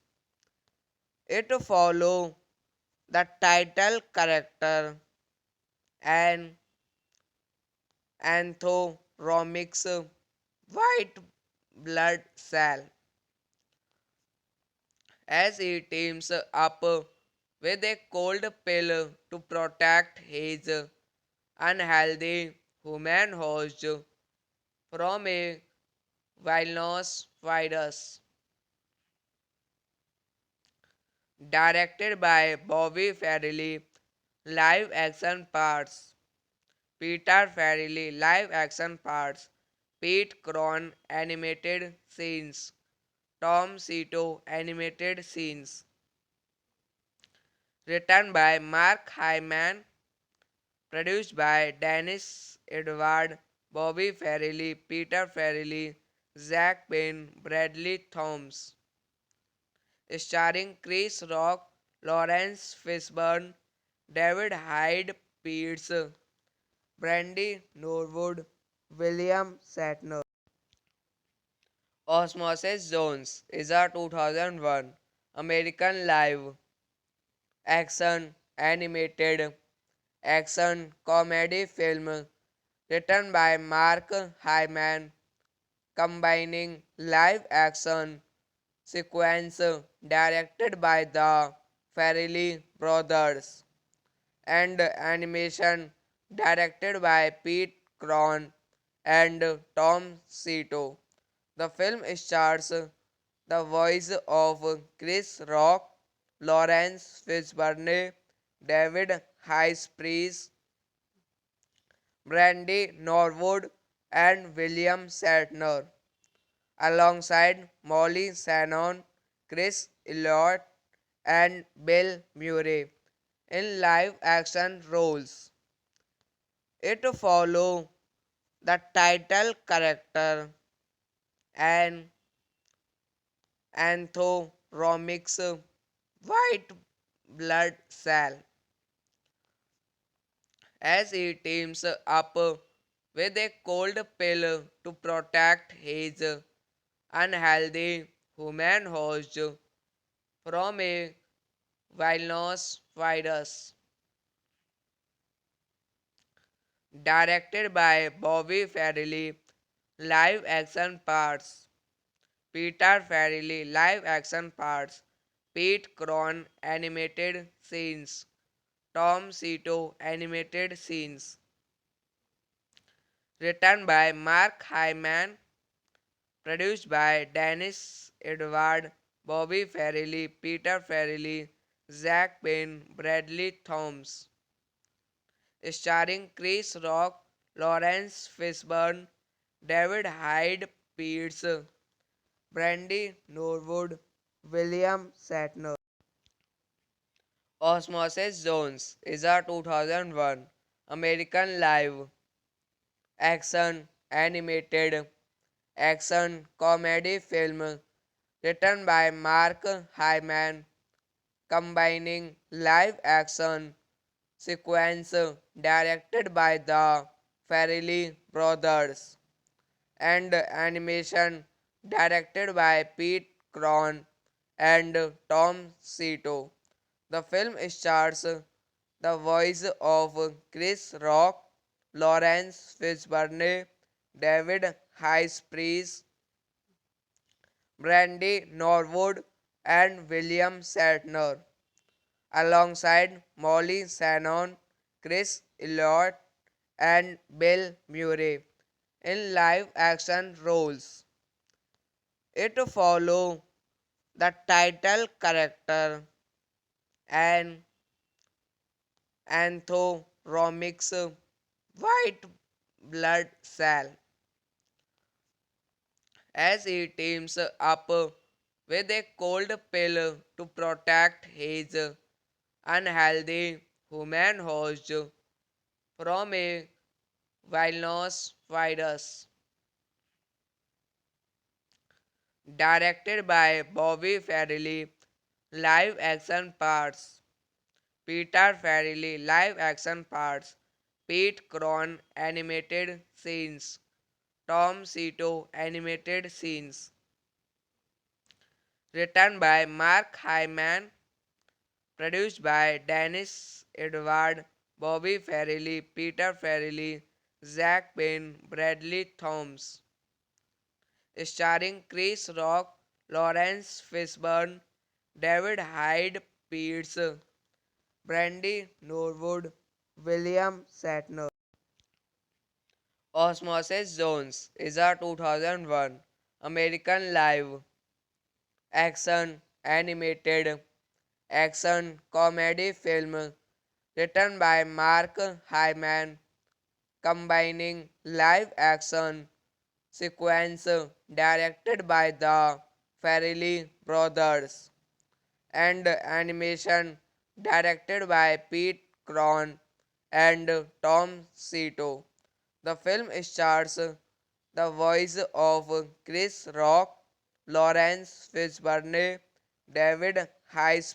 It follows the title character and Anthoromic's white blood cell as he teams up with a cold pill to protect his unhealthy human host from a villainous virus. Directed by Bobby Farrelly, live action parts. Peter Farrelly, live action parts. Pete Cron, animated scenes. Tom Cito, animated scenes. Written by Mark Hyman, produced by Dennis Edward, Bobby Farrelly, Peter Farrelly, Zach Penn, Bradley Thomas. Starring Chris Rock, Lawrence Fishburne, David Hyde Pierce, Brandy Norwood, William Shatner. Osmosis Jones is a 2001 American live action animated action comedy film written by Mark Hyman, combining live action sequence directed by the Farrelly brothers and animation directed by Pete Cron and Tom Cito. The film stars the voice of Chris Rock, Lawrence Fishburne, David Priest, Brandy Norwood, and William Shatner, alongside Molly Shannon, Chris Elliott, and Bill Murray in live action roles. It follows the title character and Anthoromic's white blood cell as he teams up with a cold pill to protect his unhealthy human host from a villainous virus. Directed by Bobby Farrelly, live action parts. Peter Farrelly, live action parts. Pete Cron, animated scenes. Tom Cito, animated scenes. Written by Mark Hyman, produced by Dennis Edward, Bobby Farrelly, Peter Farrelly, Zach Penn, Bradley Thomas. Starring Chris Rock, Lawrence Fishburne, David Hyde Pierce, Brandy Norwood, William Shatner. Osmosis Zones is a 2001 American live action animated action comedy film written by Mark Hyman, combining live action sequence directed by the Farrelly brothers and animation directed by Pete Cron and Tom Cito. The film stars the voice of Chris Rock, Lawrence Fishburne, David Priest, Brandy Norwood, and William Shatner, alongside Molly Shannon, Chris Elliott, and Bill Murray in live action roles. It follows the title character and Anthoromic's white blood cell as he teams up with a cold pill to protect his unhealthy human host from a villainous virus. Directed by Bobby Farrelly, live action parts. Peter Farrelly, live action parts. Pete Cron, animated scenes. Tom Cito, animated scenes. Written by Mark Hyman, produced by Dennis Edward, Bobby Farrelly, Peter Farrelly, Zach Penn, Bradley Thomas. Starring Chris Rock, Lawrence Fishburne, David Hyde Pierce, Brandy Norwood, William Shatner. Osmosis Zones is a 2001 American live action animated action comedy film written by Mark Hyman, combining live action sequence directed by the Farrelly brothers and animation directed by Pete Cron and Tom Cito. The film stars the voice of Chris Rock, Lawrence Fishburne, David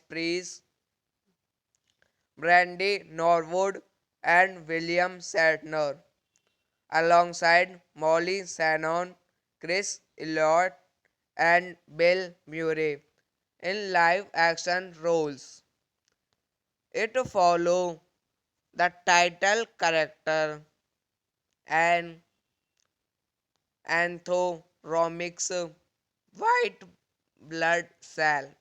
Priest, Brandy Norwood, and William Shatner, alongside Molly Shannon, Chris Elliott, and Bill Murray in live action roles. It follows the title character and Anthoromic's white blood cell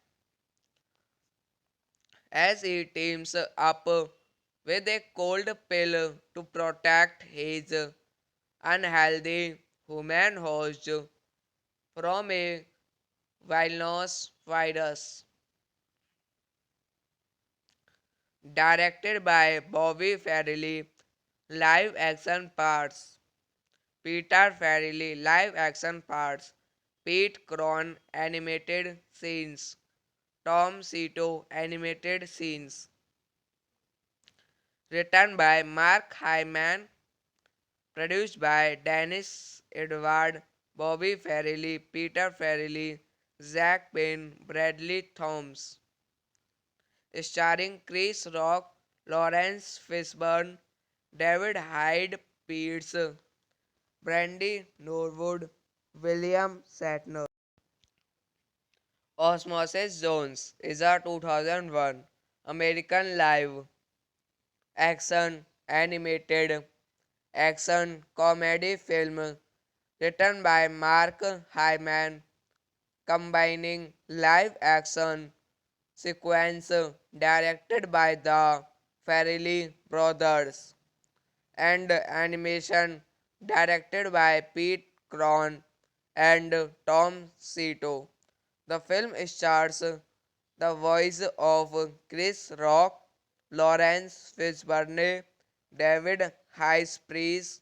as he teams up with a cold pill to protect his unhealthy human host from a wilderness virus. Directed by Bobby Farrelly, live action parts. Peter Farrelly, live action parts. Pete Cron, animated scenes. Tom Cito, animated scenes. Written by Mark Hyman, produced by Dennis Edward, Bobby Farrelly, Peter Farrelly, Zach Penn, Bradley Thomas. Starring Chris Rock, Lawrence Fishburne, David Hyde Pierce, Brandy Norwood, William Shatner. Osmosis Jones is a 2001 American live action animated action comedy film written by Mark Hyman, combining live action sequence directed by the Farrelly brothers and animation directed by Pete Cron and Tom Cito. The film stars the voice of Chris Rock, Lawrence Fishburne, David Priest,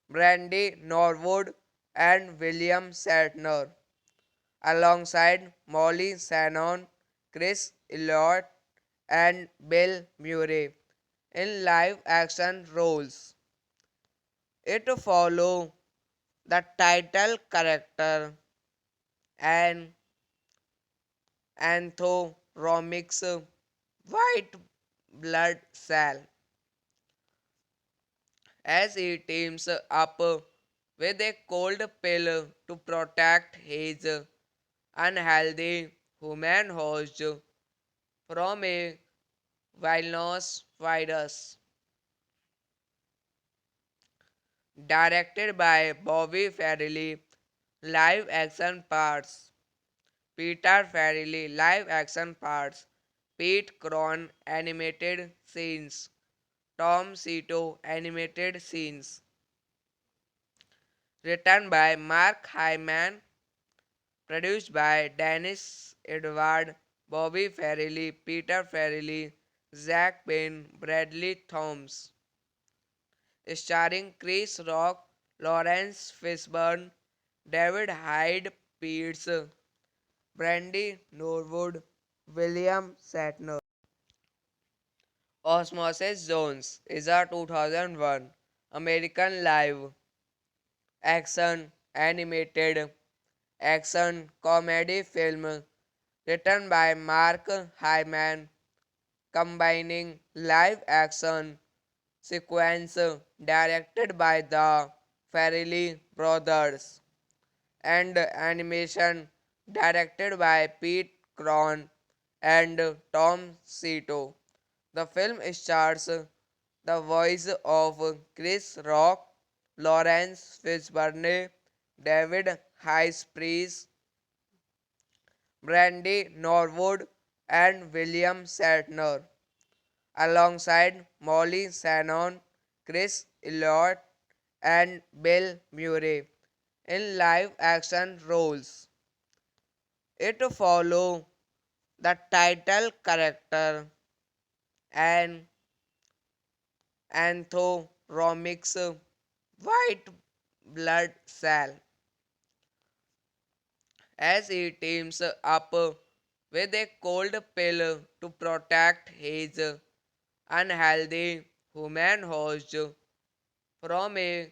Brandy Norwood, and William Shatner, alongside Molly Shannon, Chris Elliott, and Bill Murray in live action roles. It follows the title character and Anthoromic's white blood cell as he teams up with a cold pill to protect his unhealthy human host from a wilderness virus. Directed by Bobby Farrelly, live action parts. Peter Farrelly, live action parts. Pete Cron, animated scenes. Tom Cito, animated scenes. Written by Mark Hyman, produced by Dennis Edward, Bobby Farrelly, Peter Farrelly, Zach Penn, Bradley Thomas. Starring Chris Rock, Lawrence Fishburne, David Hyde Pierce, Brandy Norwood, William Shatner. Osmosis Jones is a 2001 American live action animated action comedy film written by Mark Hyman, combining live action sequence directed by the Farrelly brothers and animation directed by Pete Cron and Tom Cito. The film stars the voice of Chris Rock, Lawrence Fishburne, David Priest, Brandy Norwood, and William Shatner, alongside Molly Shannon, Chris Elliott, and Bill Murray in live action roles. It follows the title character and Anthoromic's white blood cell as he teams up with a cold pill to protect his unhealthy human host from a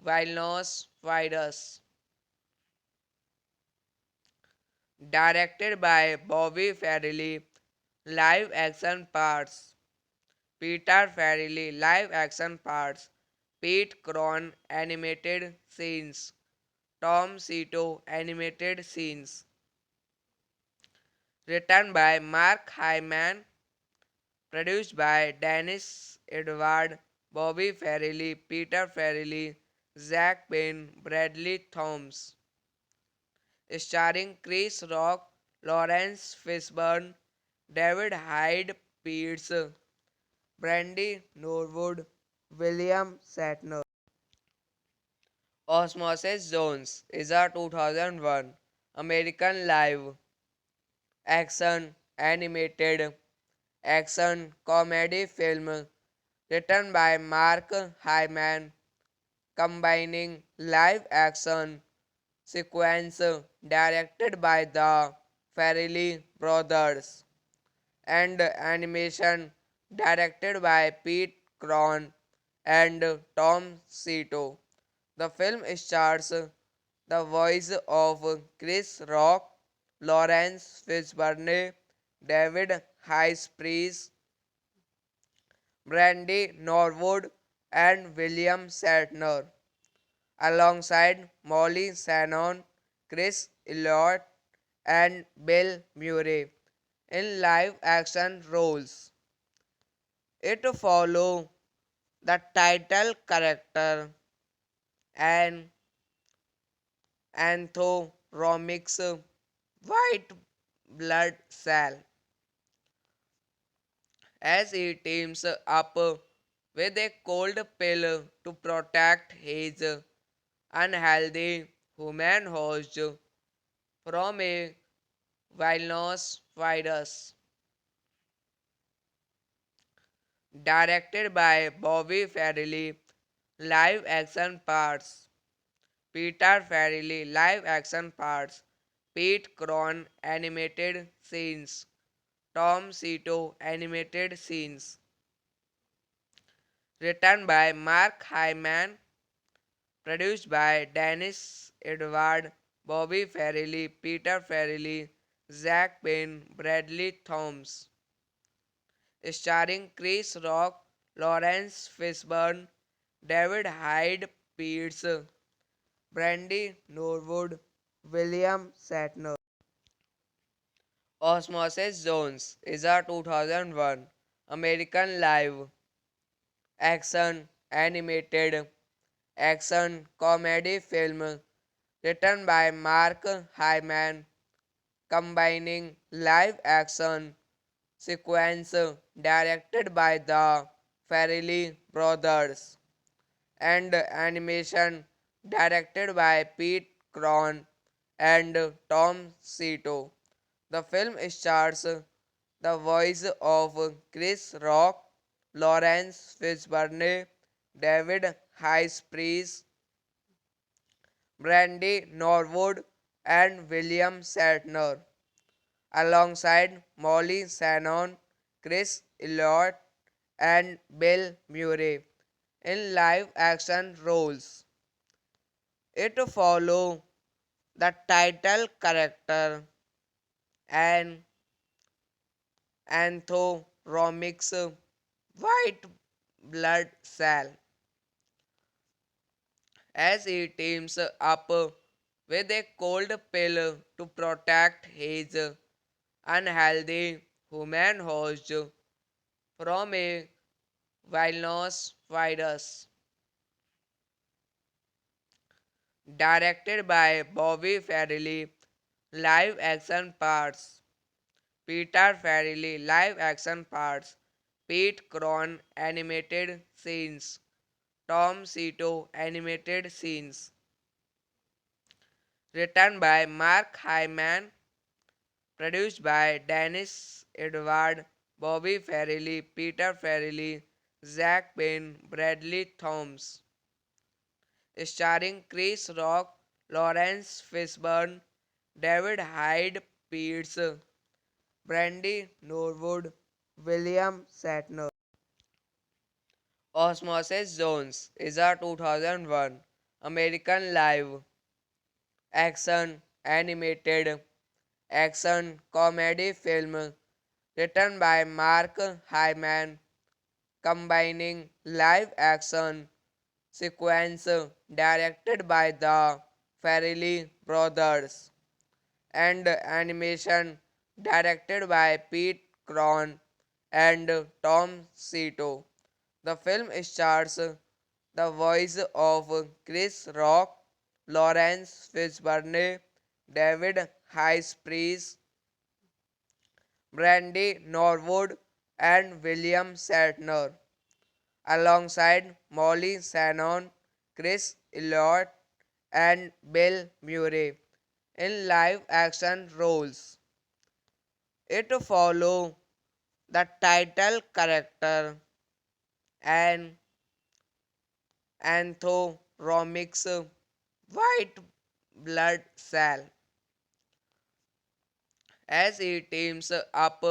wilderness virus. Directed by Bobby Farrelly, live action parts. Peter Farrelly, live action parts. Pete Cron, animated scenes. Tom Cito, animated scenes. Written by Mark Hyman, produced by Dennis Edward, Bobby Farrelly, Peter Farrelly, Zach Penn, Bradley Thomas. Starring Chris Rock, Lawrence Fishburne, David Hyde Pierce, Brandy Norwood, William Shatner. Osmosis Zones is a 2001 American live action animated action comedy film written by Mark Hyman, combining live action sequence directed by the Farrelly brothers and animation directed by Pete Cron and Tom Cito. The film stars the voice of Chris Rock, Lawrence Fishburne, David Priest, Brandy Norwood, and William Shatner, alongside Molly Shannon, Chris Elliott, and Bill Murray in live action roles. It follows the title character and Anthoromic's white blood cell as he teams up with a cold pill to protect his unhealthy human host from a villainous virus. Directed by Bobby Farrelly, live action parts. Peter Farrelly, live action parts. Pete Cron, animated scenes. Tom Cito, animated scenes. Written by Mark Hyman, produced by Dennis Edward, Bobby Farrelly, Peter Farrelly, Zach Penn, Bradley Thomas. Starring Chris Rock, Lawrence Fishburne, David Hyde Pierce, Brandy Norwood, William Shatner. Osmosis Zones is a 2001 American live action animated action comedy film written by Mark Hyman, combining live action sequence directed by the Farrelly brothers and animation directed by Pete Cron and Tom Cito. The film stars the voice of Chris Rock, Lawrence Fishburne, David Priest, Brandy Norwood, and William Shatner, alongside Molly Shannon, Chris Elliott, and Bill Murray in live action roles. It follows the title character and Anthoromic's white blood cell as he teams up with a cold pill to protect his unhealthy human host from a villainous virus. Directed by Bobby Farrelly, live action parts. Peter Farrelly, live action parts. Pete Cron, animated scenes. Tom Cito, animated scenes. Written by Mark Hyman, produced by Dennis Edward, Bobby Farrelly, Peter Farrelly, Zach Penn, Bradley Thomas. Starring Chris Rock, Lawrence Fishburne, David Hyde Pierce, Brandy Norwood, William Shatner. Osmosis Zones is a 2001 American live action animated action comedy film written by Mark Hyman, combining live action sequence directed by the Farrelly brothers and animation directed by Pete Cron and Tom Cito. The film stars the voice of Chris Rock, Lawrence Fishburne, David Priest, Brandy Norwood, and William Shatner, alongside Molly Shannon, Chris Elliott, and Bill Murray in live action roles. It follows the title character and anthropomorphic white blood cell as he teams up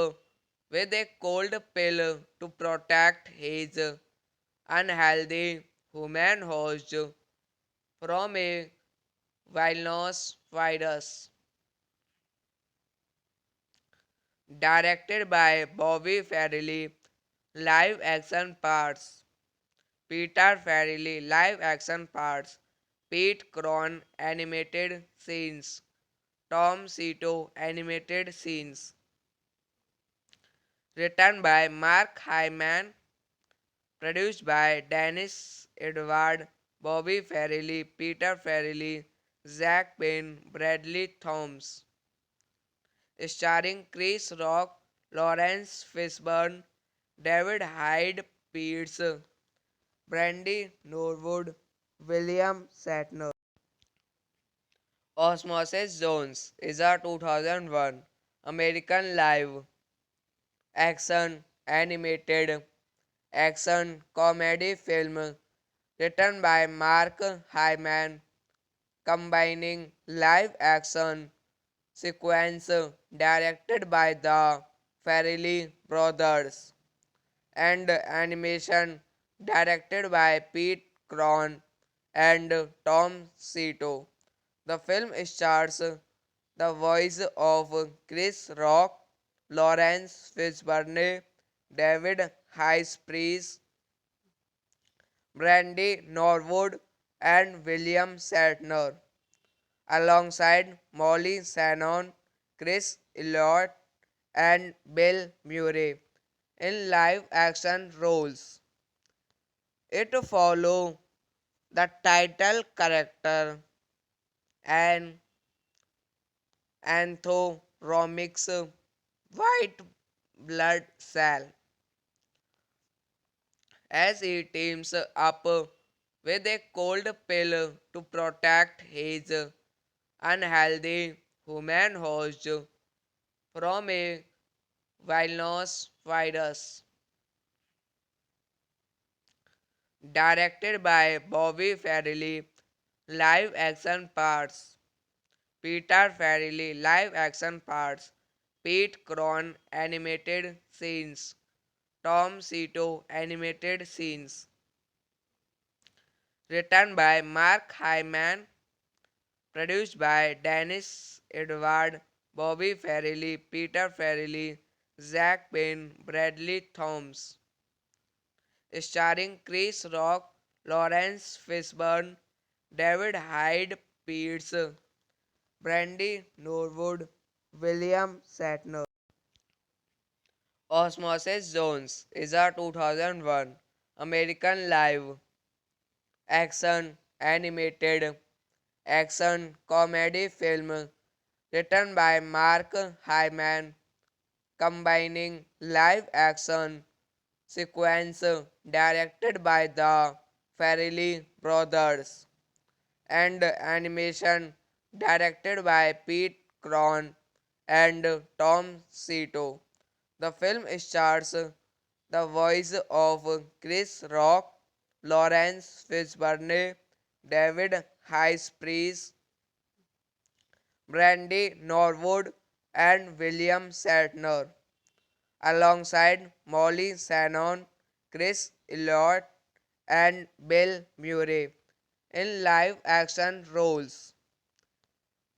with a cold pill to protect his unhealthy human host from a wilderness virus. Directed by Bobby Farrelly, live action parts. Peter Farrelly, live action parts. Pete Cron, animated scenes. Tom Cito, animated scenes. Written by Mark Hyman, produced by Dennis Edward, Bobby Farrelly, Peter Farrelly, Zach Penn, Bradley Thomas. Starring Chris Rock, Lawrence Fishburne, David Hyde Pierce, Brandy Norwood, William Shatner. Osmosis Jones is a 2001 American live action animated action comedy film written by Mark Hyman, combining live action sequence directed by the Farrelly brothers and animation directed by Pete Cron and Tom Cito. The film stars the voice of Chris Rock, Lawrence Fishburne, David Priest, Brandy Norwood, and William Shatner, alongside Molly Shannon, Chris Elliott, and Bill Murray in live action roles. It follows the title character and anthropomorphic white blood cell as he teams up with a cold pill to protect his unhealthy human host from a wilderness virus. Directed by Bobby Farrelly, live action parts. Peter Farrelly, live action parts. Pete Cron, animated scenes. Tom Cito, animated scenes. Written by Mark Hyman, produced by Dennis Edward, Bobby Farrelly, Peter Farrelly, Zach Penn, Bradley Thomas. Starring Chris Rock, Lawrence Fishburne, David Hyde Pierce, Brandy Norwood, William Shatner. Osmosis Jones is a 2001 American live action animated action comedy film written by Mark Hyman, combining live action sequence directed by the Farrelly brothers and animation directed by Pete Cron and Tom Cito. The film stars the voice of Chris Rock, Lawrence Fishburne, David Priest, Brandy Norwood, and William Shatner, alongside Molly Shannon, Chris Elliott, and Bill Murray in live action roles.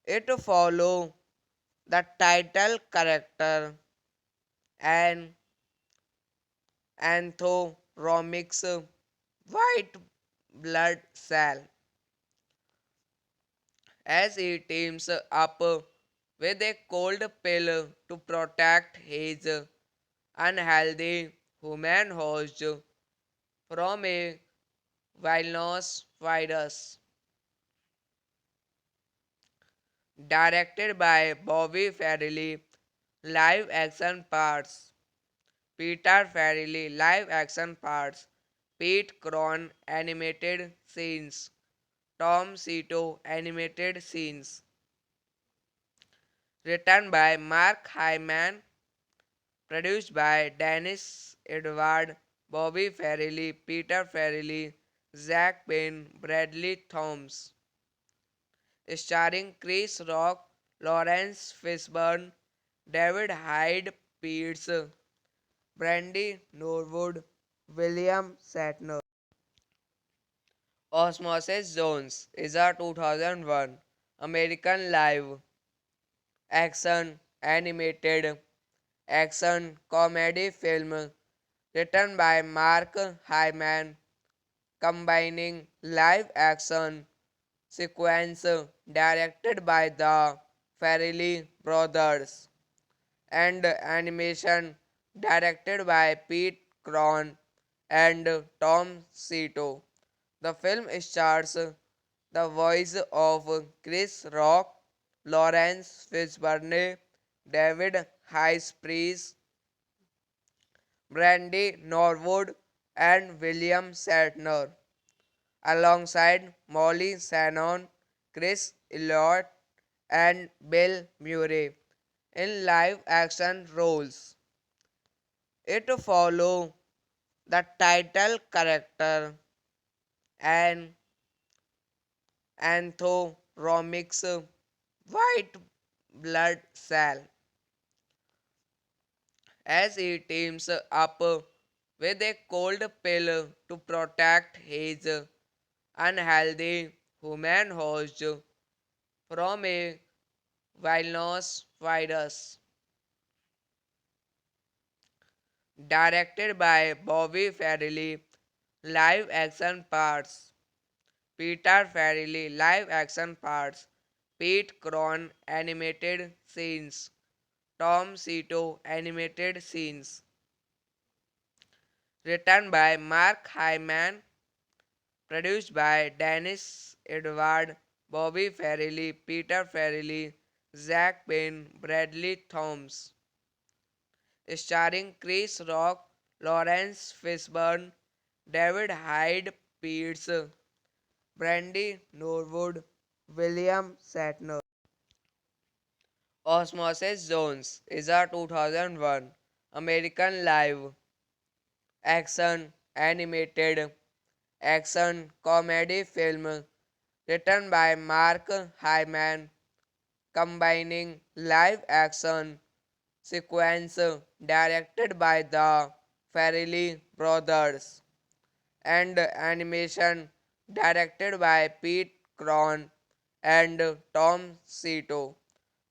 It follows the title character and anthropomorphic white blood cell as he teams up with a cold pill to protect his unhealthy human host from a wilderness virus. Directed by Bobby Farrelly, live action parts. Peter Farrelly live action parts, Pete Cron animated scenes, Tom Cito animated scenes. Written by Mark Hyman, produced by Dennis Edward, Bobby Farrelly, Peter Farrelly, Zach Penn, Bradley Thomas. Starring Chris Rock, Lawrence Fishburne, David Hyde Pierce, Brandy Norwood, William Shatner. Osmosis Jones is a 2001 American live action animated action comedy film written by Mark Hyman, combining live action sequence directed by the Farrelly brothers and animation directed by Pete Cron and Tom Cito. The film stars the voice of Chris Rock, Lawrence Fishburne, David Priest, Brandy Norwood, and William Shatner, alongside Molly Shannon, Chris Elliott, and Bill Murray in live action roles. It follows the title character and Anthoromic's white blood cell as he teams up with a cold pill to protect his unhealthy human host from a villainous virus. Directed by Bobby Farrelly, live action parts. Peter Farrelly live action parts. Pete Cron animated scenes. Tom Cito animated scenes. Written by Mark Hyman, produced by Dennis Edward, Bobby Farrelly, Peter Farrelly, Zach Penn, Bradley Thomas. Starring Chris Rock, Lawrence Fishburne, David Hyde Pierce, Brandy Norwood, William Shatner. Osmosis Jones is a 2001 American live action animated action comedy film written by Mark Hyman, combining live action sequence directed by the Farrelly brothers and animation directed by Pete Cron and Tom Cito.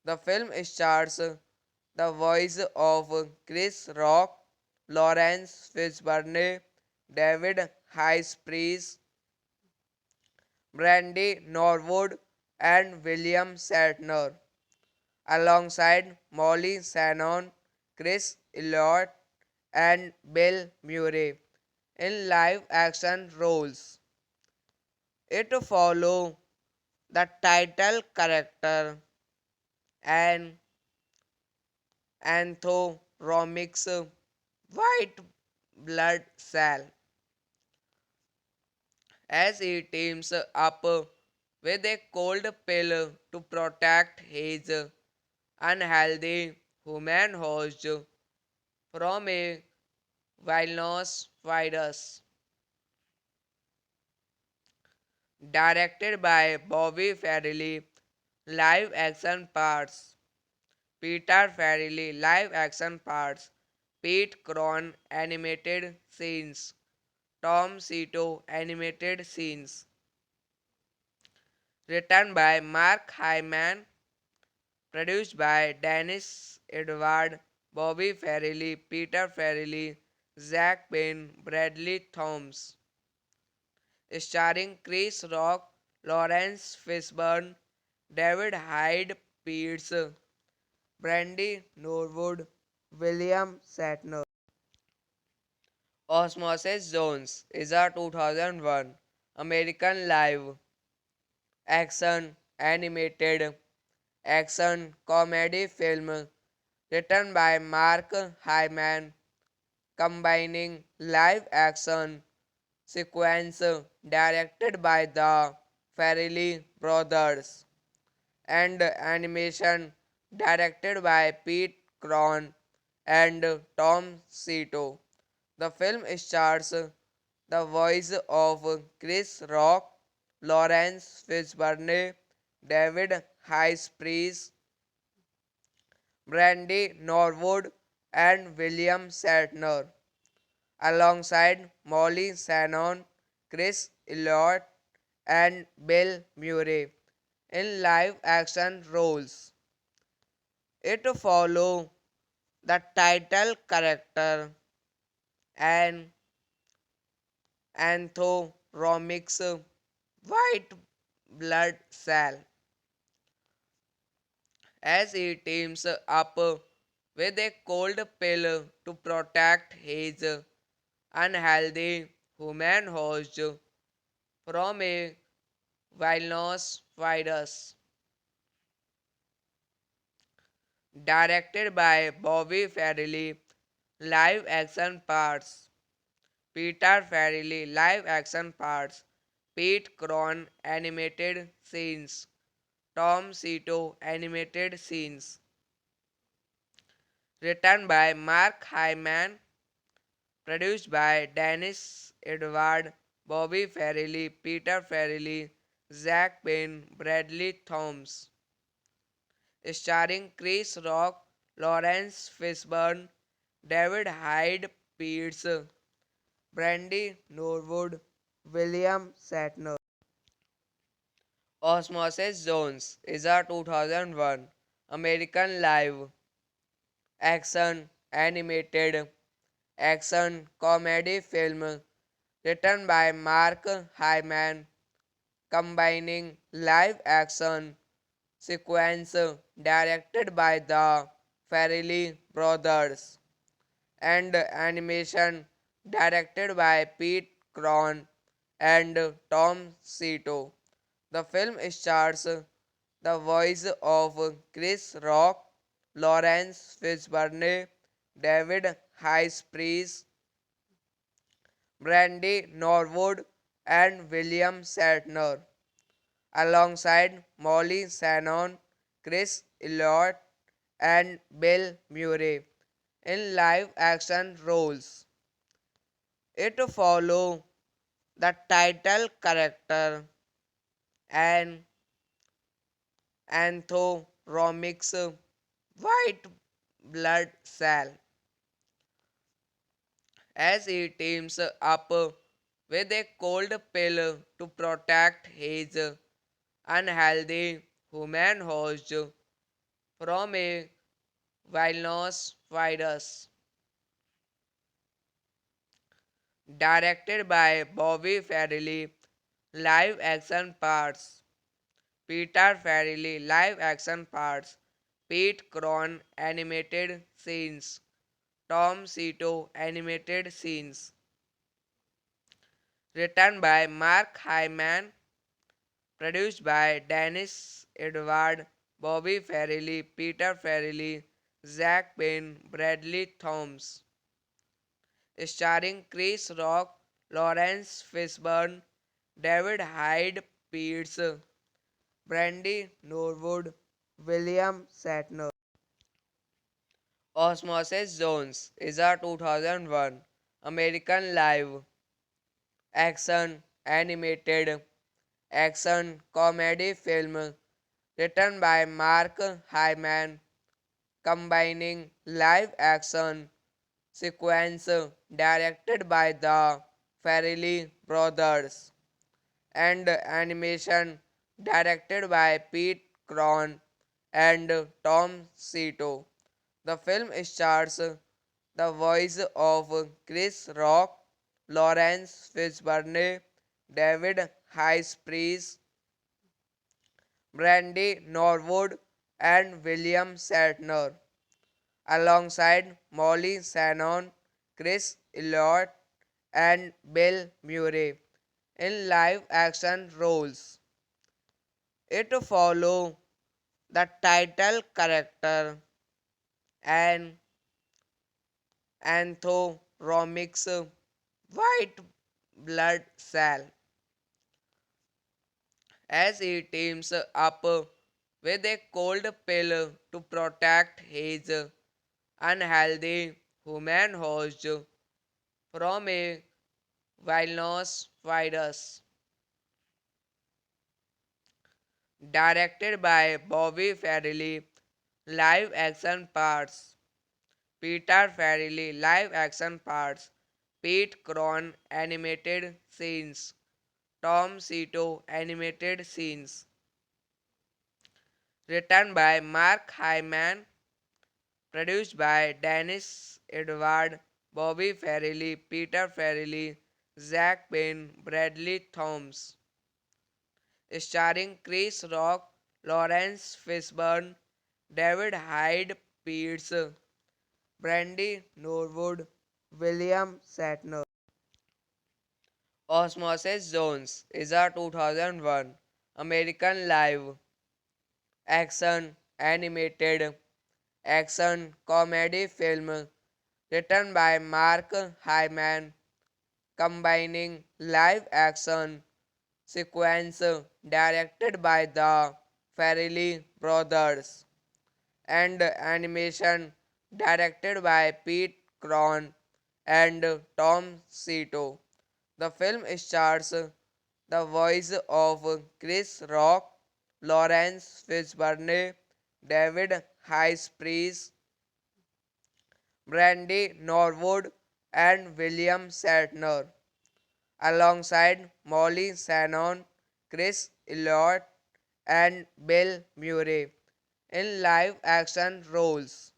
The film stars the voice of Chris Rock, Lawrence Fishburne, David Priest, Brandy Norwood, and William Shatner, alongside Molly Shannon, Chris Elliott, and Bill Murray in live action roles. It follows the title character and Anthoromic's white blood cell as he teams up with a cold pill to protect his unhealthy human host from a villainous virus. Directed by Bobby Farrelly, live action parts. Peter Farrelly live action parts. Pete Cron animated scenes. Tom Cito animated scenes. Written by Mark Hyman, produced by Dennis Edward, Bobby Farrelly, Peter Farrelly, Zach Penn, Bradley Thomas. Starring Chris Rock, Lawrence Fishburne, David Hyde Pierce, Brandy Norwood, William Shatner. Osmosis Jones is a 2001 American live action animated action comedy film written by Mark Hyman, combining live action sequence directed by the Farrelly brothers and animation directed by Pete Cron and Tom Cito. The film stars the voice of Chris Rock, Lawrence Fishburne, David Priest, Brandy Norwood, and William Shatner, alongside Molly Shannon, Chris Elliott, and Bill Murray in live action roles. It follows the title character and anthropomorphic white blood cell as he teams up with a cold pill to protect his unhealthy human host from a wilderness virus. Directed by Bobby Farrelly, live action parts. Peter Farrelly, live action parts. Pete Cron, animated scenes. Tom Cito, animated scenes. Written by Mark Hyman, produced by Dennis Edward, Bobby Farrelly, Peter Farrelly, Zach Penn, Bradley Thomas. Starring Chris Rock, Lawrence Fishburne, David Hyde Pierce, Brandy Norwood, William Shatner. Osmosis Jones is a 2001 American live action animated action comedy film written by Mark Hyman, combining live action sequence directed by the Farrelly brothers and animation directed by Pete Cron and Tom Cito. The film stars the voice of Chris Rock, Lawrence Fishburne, David Priest, Brandy Norwood, and William Shatner, alongside Molly Shannon, Chris Elliott, and Bill Murray in live action roles. It follows the title character and anthropomorphic white blood cell as he teams up with a cold pill to protect his unhealthy human host from a wilderness virus. Directed by Bobby Farrelly, live action parts. Peter Farrelly, live action parts. Pete Cron, animated scenes. Tom Cito, animated scenes. Written by Mark Hyman, produced by Dennis Edward, Bobby Farrelly, Peter Farrelly, Zach Penn, Bradley Thomas. Starring Chris Rock, Lawrence Fishburne, David Hyde Pierce, Brandy Norwood, William Shatner. Osmosis Jones is a 2001 American live action animated action comedy film written by Mark Hyman, combining live action sequence directed by the Farrelly brothers and animation directed by Pete Cron and Tom Cito. The film stars the voice of Chris Rock, Lawrence Fishburne, David Priest, Brandy Norwood, and William Shatner, alongside Molly Shannon, Chris Elliott, and Bill Murray in live action roles. It follows the title character and anthropomorphic Romix white blood cell as he teams up with a cold pill to protect his unhealthy human host from a villainous virus. Directed by Bobby Farrelly, live action parts. Peter Farrelly, live action parts. Pete Cron, animated scenes. Tom Cito, animated scenes. Written by Mark Hyman, produced by Dennis Edward, Bobby Farrelly, Peter Farrelly, Zach Penn, Bradley Thomas. Starring Chris Rock, Lawrence Fishburne, David Hyde Pierce, Brandy Norwood, William Shatner. Osmosis Jones is a 2001 American live action animated action comedy film written by Mark Hyman, combining live action sequence directed by the Farrelly brothers and animation directed by Pete Cron and Tom Cito. The film stars the voice of Chris Rock, Lawrence Fishburne, David Priest, Brandy Norwood, and William Shatner, alongside Molly Shannon, Chris Elliott, and Bill Murray in live action roles.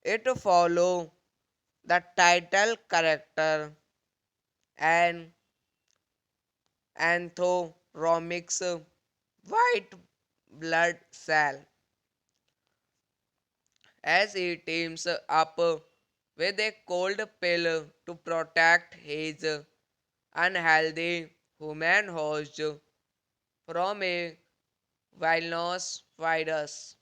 It follows the title character and Anthoromix white blood cell as he teams up with a cold pill to protect his unhealthy human host from a villainous virus.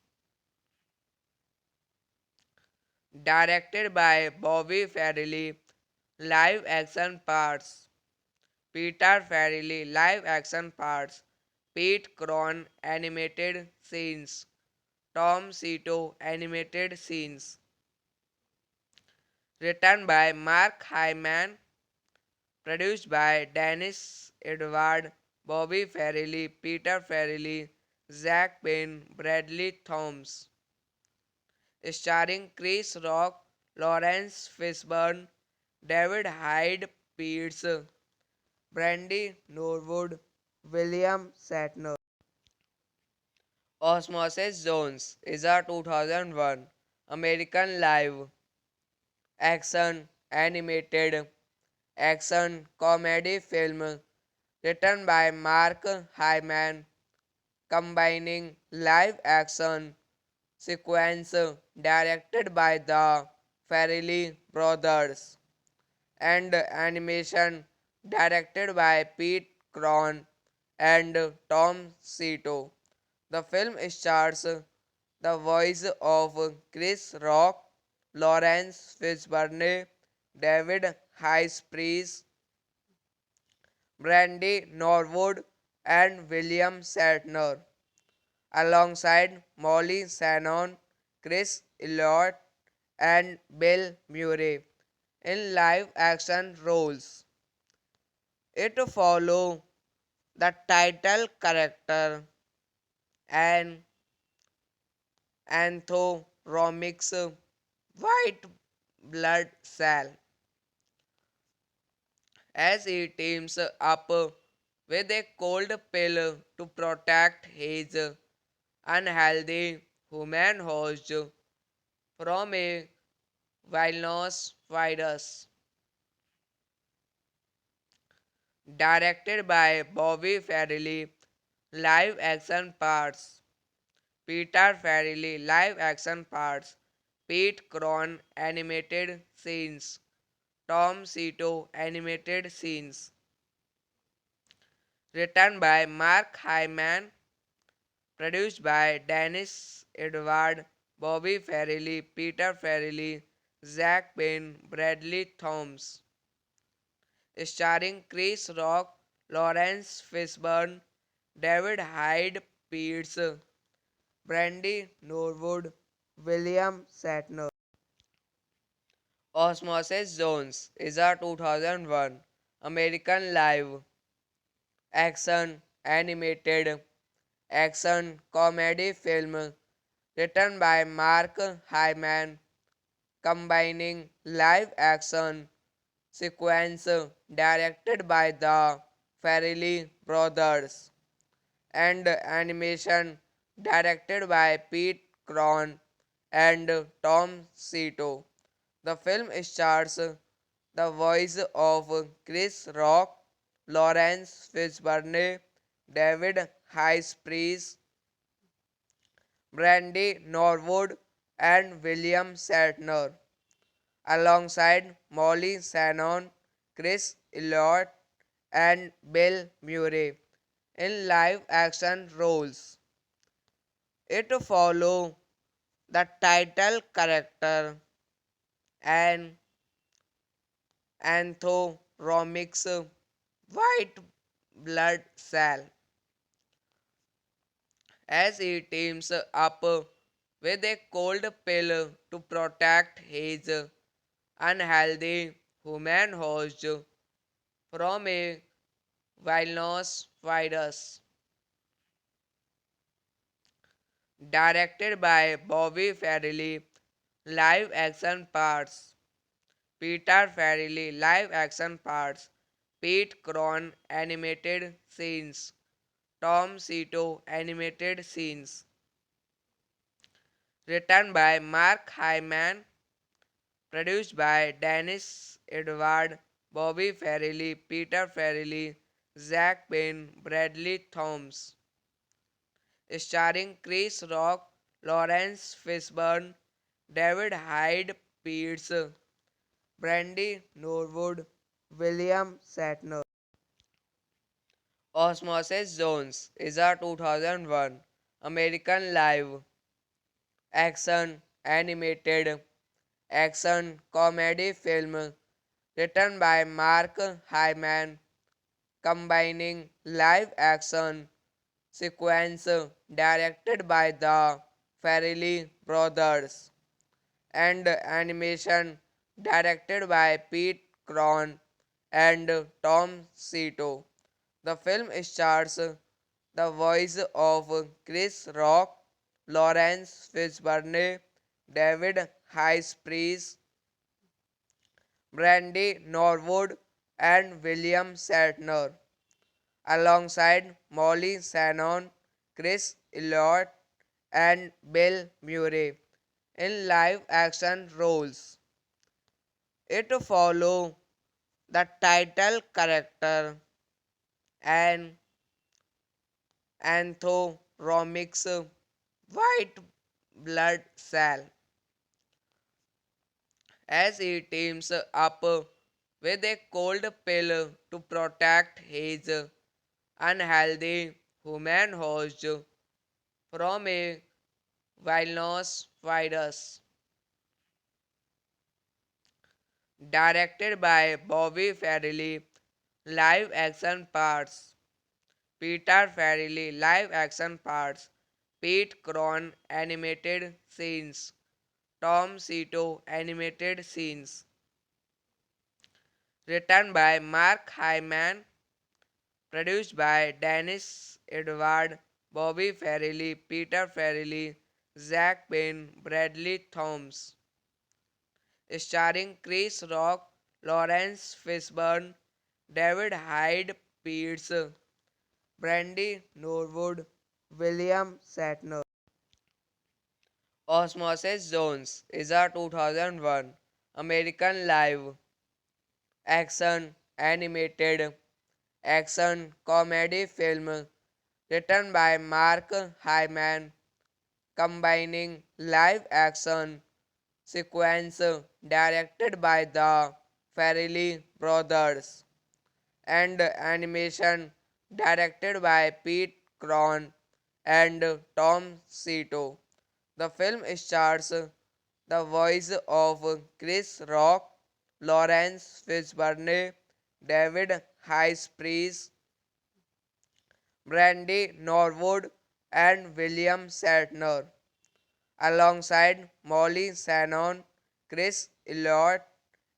Directed by Bobby Farrelly, live action parts. Peter Farrelly, live action parts. Pete Cron, animated scenes. Tom Cito, animated scenes. Written by Mark Hyman, produced by Dennis Edward, Bobby Farrelly, Peter Farrelly, Zach Penn, Bradley Thomas. Starring Chris Rock, Lawrence Fishburne, David Hyde Pierce, Brandy Norwood, William Shatner. Osmosis Jones is a 2001 American live action animated action comedy film written by Mark Hyman, combining live action sequence directed by the Farrelly brothers and animation directed by Pete Cron and Tom Cito. The film stars the voice of Chris Rock, Lawrence Fishburne, David Priest, Brandy Norwood, and William Shatner, alongside Molly Shannon, Chris Elliott, and Bill Murray in live action roles. It follows the title character and Anthoromix white blood cell as he teams up with a cold pill to protect his unhealthy human host from a villainous virus. Directed by Bobby Farrelly, live action parts. Peter Farrelly, live action parts. Pete Cron, animated scenes. Tom Cito, animated scenes. Written by Mark Hyman, produced by Dennis Edward, Bobby Farrelly, Peter Farrelly, Zack Penn, Bradley Thomas, starring Chris Rock, Lawrence Fishburne, David Hyde Pierce, Brandy Norwood, William Shatner. Osmosis Jones is a 2001 American live action animated action comedy film written by Mark Hyman, combining live action sequence directed by the Farrelly brothers and animation directed by Pete Cron and Tom Cito. The film stars the voice of Chris Rock, Lawrence Fishburne, David Priest, Brandy Norwood, and William Shatner, alongside Molly Shannon, Chris Elliott, and Bill Murray in live action roles. It follows the title character and anthropomorphic white blood cell as he teams up with a cold pill to protect his unhealthy human host from a wilderness virus. Directed by Bobby Farrelly, live action parts. Peter Farrelly, live action parts. Pete Cron, animated scenes. Tom Cito, animated scenes. Written by Mark Hyman, produced by Dennis Edward, Bobby Farrelly, Peter Farrelly, Zack Penn, Bradley Thomas. Starring Chris Rock, Lawrence Fishburne, David Hyde Pierce, Brandy Norwood, William Shatner. Osmosis Jones is a 2001 American live action animated action comedy film written by Mark Hyman, combining live action sequence directed by the Farrelly brothers and animation directed by Pete Cron and Tom Cito. The film stars the voice of Chris Rock, Lawrence Fishburne, David Priest, Brandy Norwood, and William Shatner, alongside Molly Shannon, Chris Elliott, and Bill Murray in live action roles. It follows the title character and anthropomorphic white blood cell as he teams up with a cold pill to protect his unhealthy human host from a wilderness virus. Directed by Bobby Farrelly, live action parts. Peter Farrelly, live action parts. Pete Cron, animated scenes. Tom Cito, animated scenes. Written by Mark Hyman, produced by Dennis Edward, Bobby Farrelly, Peter Farrelly, Zack Penn, Bradley Thomas. Starring Chris Rock, Lawrence Fishburne, David Hyde Pierce, Brandy Norwood, William Shatner. Osmosis Jones is a 2001 American live action animated action comedy film written by Mark Hyman, combining live action sequence directed by the Farrelly brothers and animation directed by Pete Cron and Tom Cito. The film stars the voice of Chris Rock, Lawrence Fishburne, David Highsprings, Brandy Norwood, and William Shatner, alongside Molly Shannon, Chris Elliott,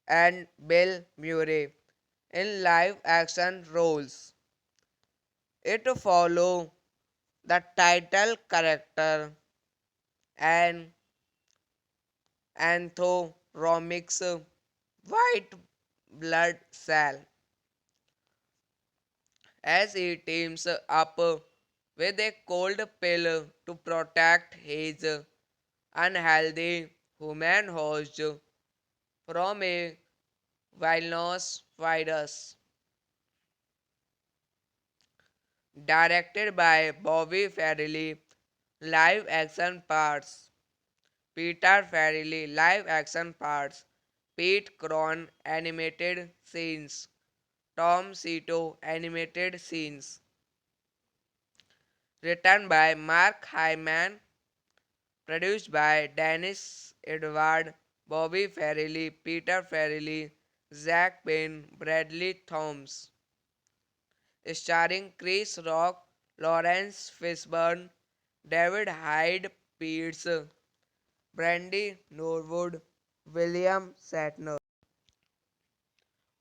and Bill Murray in live action roles. It follows the title character and Anthoromic's white blood cell as he teams up with a cold pill to protect his unhealthy human host from a villainous virus. Directed by Bobby Farrelly, live action parts. Peter Farrelly, live action parts. Pete Cron, animated scenes. Tom Cito, animated scenes. Written by Mark Hyman, produced by Dennis Edward, Bobby Farrelly, Peter Farrelly, Zach Penn, Bradley Thomas. Starring Chris Rock, Lawrence Fishburne, David Hyde Pierce, Brandy Norwood, William Shatner.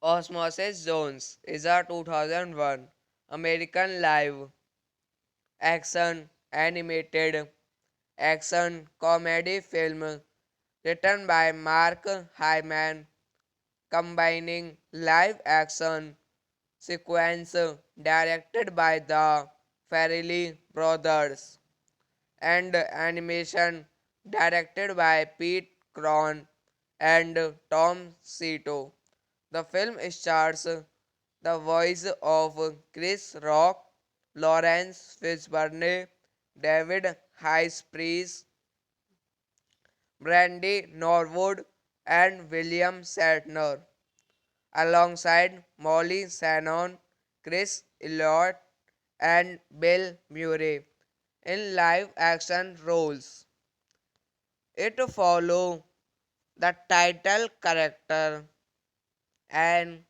Osmosis Jones is a 2001 American live action animated action comedy film written by Mark Hyman, combining live action sequence directed by the Farrelly brothers and animation directed by Pete Cron and Tom Cito. The film stars the voice of Chris Rock, Lawrence Fishburne, David Highsprings, Brandy Norwood, and William Shatner, alongside Molly Shannon, Chris Elliott, and Bill Murray in live action roles. It follows the title character and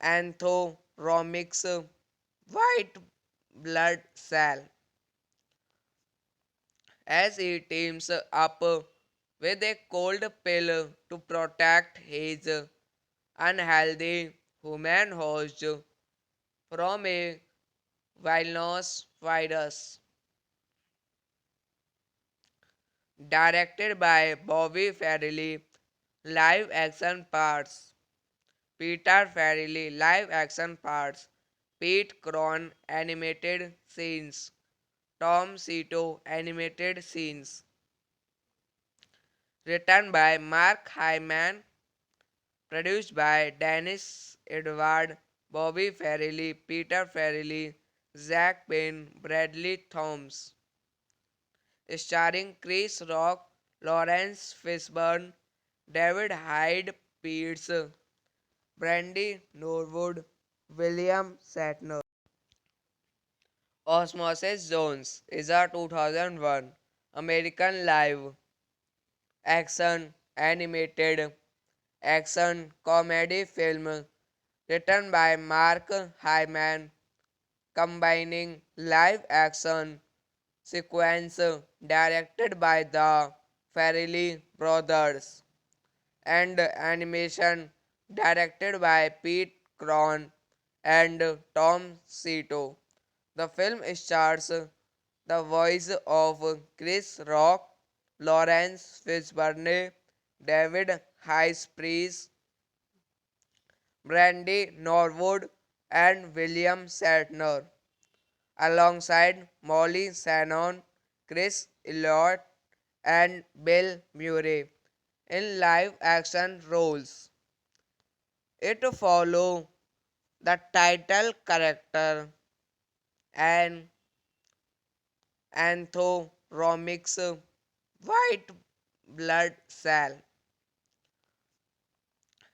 Anthoromic's white blood cell as he teams up with a cold pill to protect his unhealthy human host from a villainous virus. Directed by Bobby Farrelly, live action parts. Peter Farrelly, live action parts. Pete Cron, animated scenes. Tom Cito, animated scenes. Written by Mark Hyman, produced by Dennis Edward, Bobby Farrelly, Peter Farrelly, Zach Penn, Bradley Thomas. Starring Chris Rock, Lawrence Fishburne, David Hyde Pierce, Brandy Norwood, William Shatner. Osmosis Jones is a 2001 American live action animated action comedy film written by Mark Hyman, combining live action sequence directed by the Farrelly brothers and animation directed by Pete Cron and Tom Cito. The film stars the voice of Chris Rock, Lawrence Fishburne, David Highsprings, Brandy Norwood, and William Shatner, alongside Molly Shannon, Chris Elliott, and Bill Murray in live action roles. It follows the title character and Anthoromic's white blood cell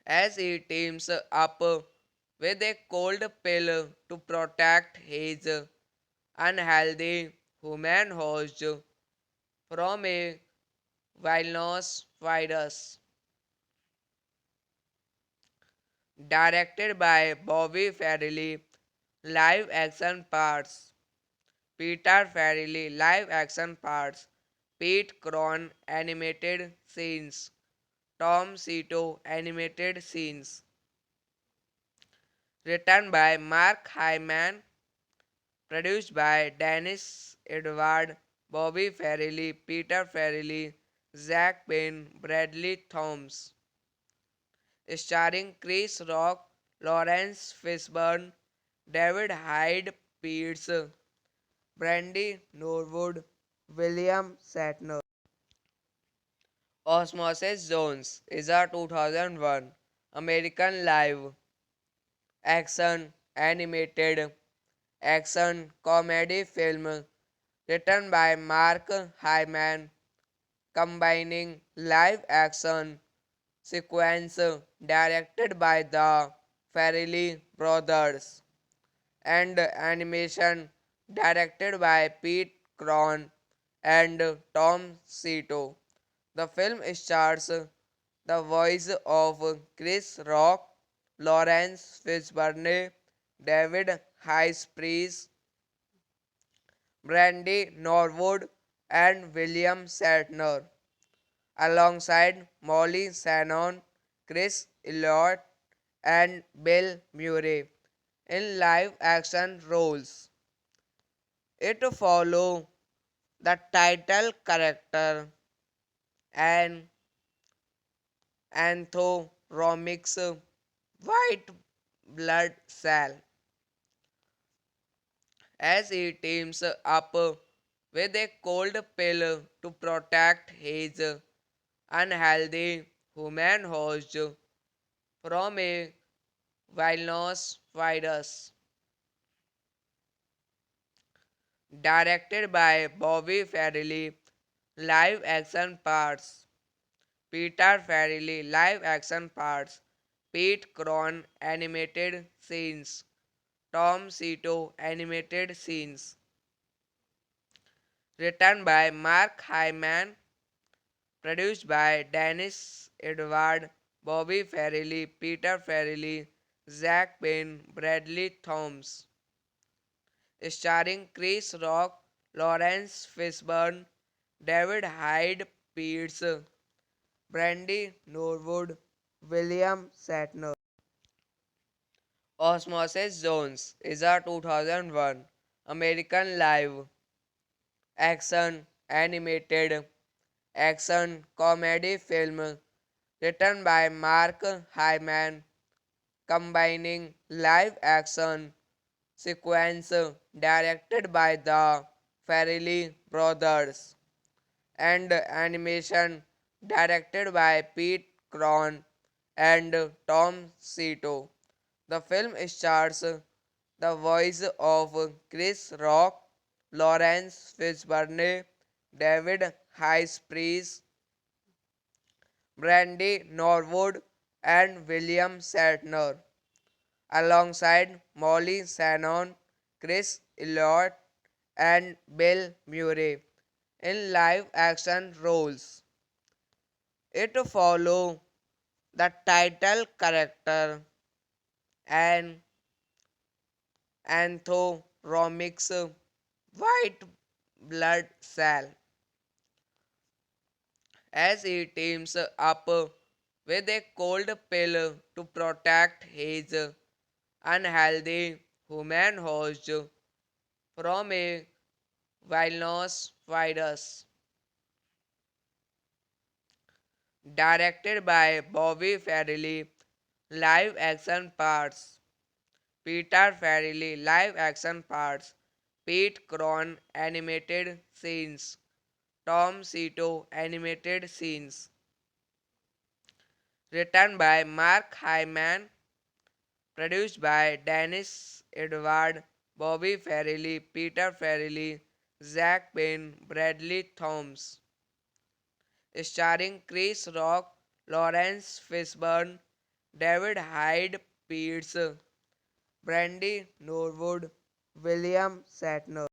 as he teams up with a cold pill to protect his unhealthy human host from a Vilnos Virus. Directed by Bobby Farrelly, live action parts. Peter Farrelly, live action parts. Pete Cron, animated scenes. Tom Cito, animated scenes. Written by Mark Hyman, produced by Dennis Edward, Bobby Farrelly, Peter Farrelly, Zach Penn, Bradley Thomas. Starring Chris Rock, Lawrence Fishburne, David Hyde Pierce, Brandy Norwood, William Shatner. Osmosis Jones is a 2001 American live action animated action comedy film written by Mark Hyman, combining live action sequence directed by the Farrelly brothers and animation directed by Pete Cron and Tom Cito. The film stars the voice of Chris Rock, Lawrence Fishburne, David Priest, Brandy Norwood, and William Shatner, alongside Molly Shannon, Chris Elliott, and Bill Murray in live action roles. It follows the title character and Anthoromic's white blood cell as he teams up with a cold pill to protect his unhealthy human host from a villainous virus. Directed by Bobby Farrelly, live action parts. Peter Farrelly, live action parts. Pete Cron, animated scenes. Tom Cito, animated scenes. Written by Mark Hyman, produced by Dennis Edward, Bobby Farrelly, Peter Farrelly, Zach Penn, Bradley Thomas. Starring Chris Rock, Lawrence Fishburne, David Hyde Pierce, Brandy Norwood, William Shatner. Osmosis Jones is a 2001 American live action animated action comedy film written by Mark Hyman, combining live action sequence directed by the Farrelly brothers and animation directed by Pete Cron and Tom Cito. The film stars the voice of Chris Rock, Lawrence Fishburne, David Priest, Brandy Norwood, and William Shatner, alongside Molly Shannon, Chris Elliott, and Bill Murray in live action roles. It follows the title character and Anthoromic's white blood cell as he teams up with a cold pill to protect his unhealthy human host from a villainous virus. Directed by Bobby Farrelly, live action parts. Peter Farrelly, live action parts. Pete Cron, animated scenes. Tom Cito, animated scenes. Written by Mark Hyman, produced by Dennis Edward, Bobby Farrelly, Peter Farrelly, Zach Penn, Bradley Thomas. Starring Chris Rock, Lawrence Fishburne, David Hyde Pierce, Brandy Norwood, William Shatner.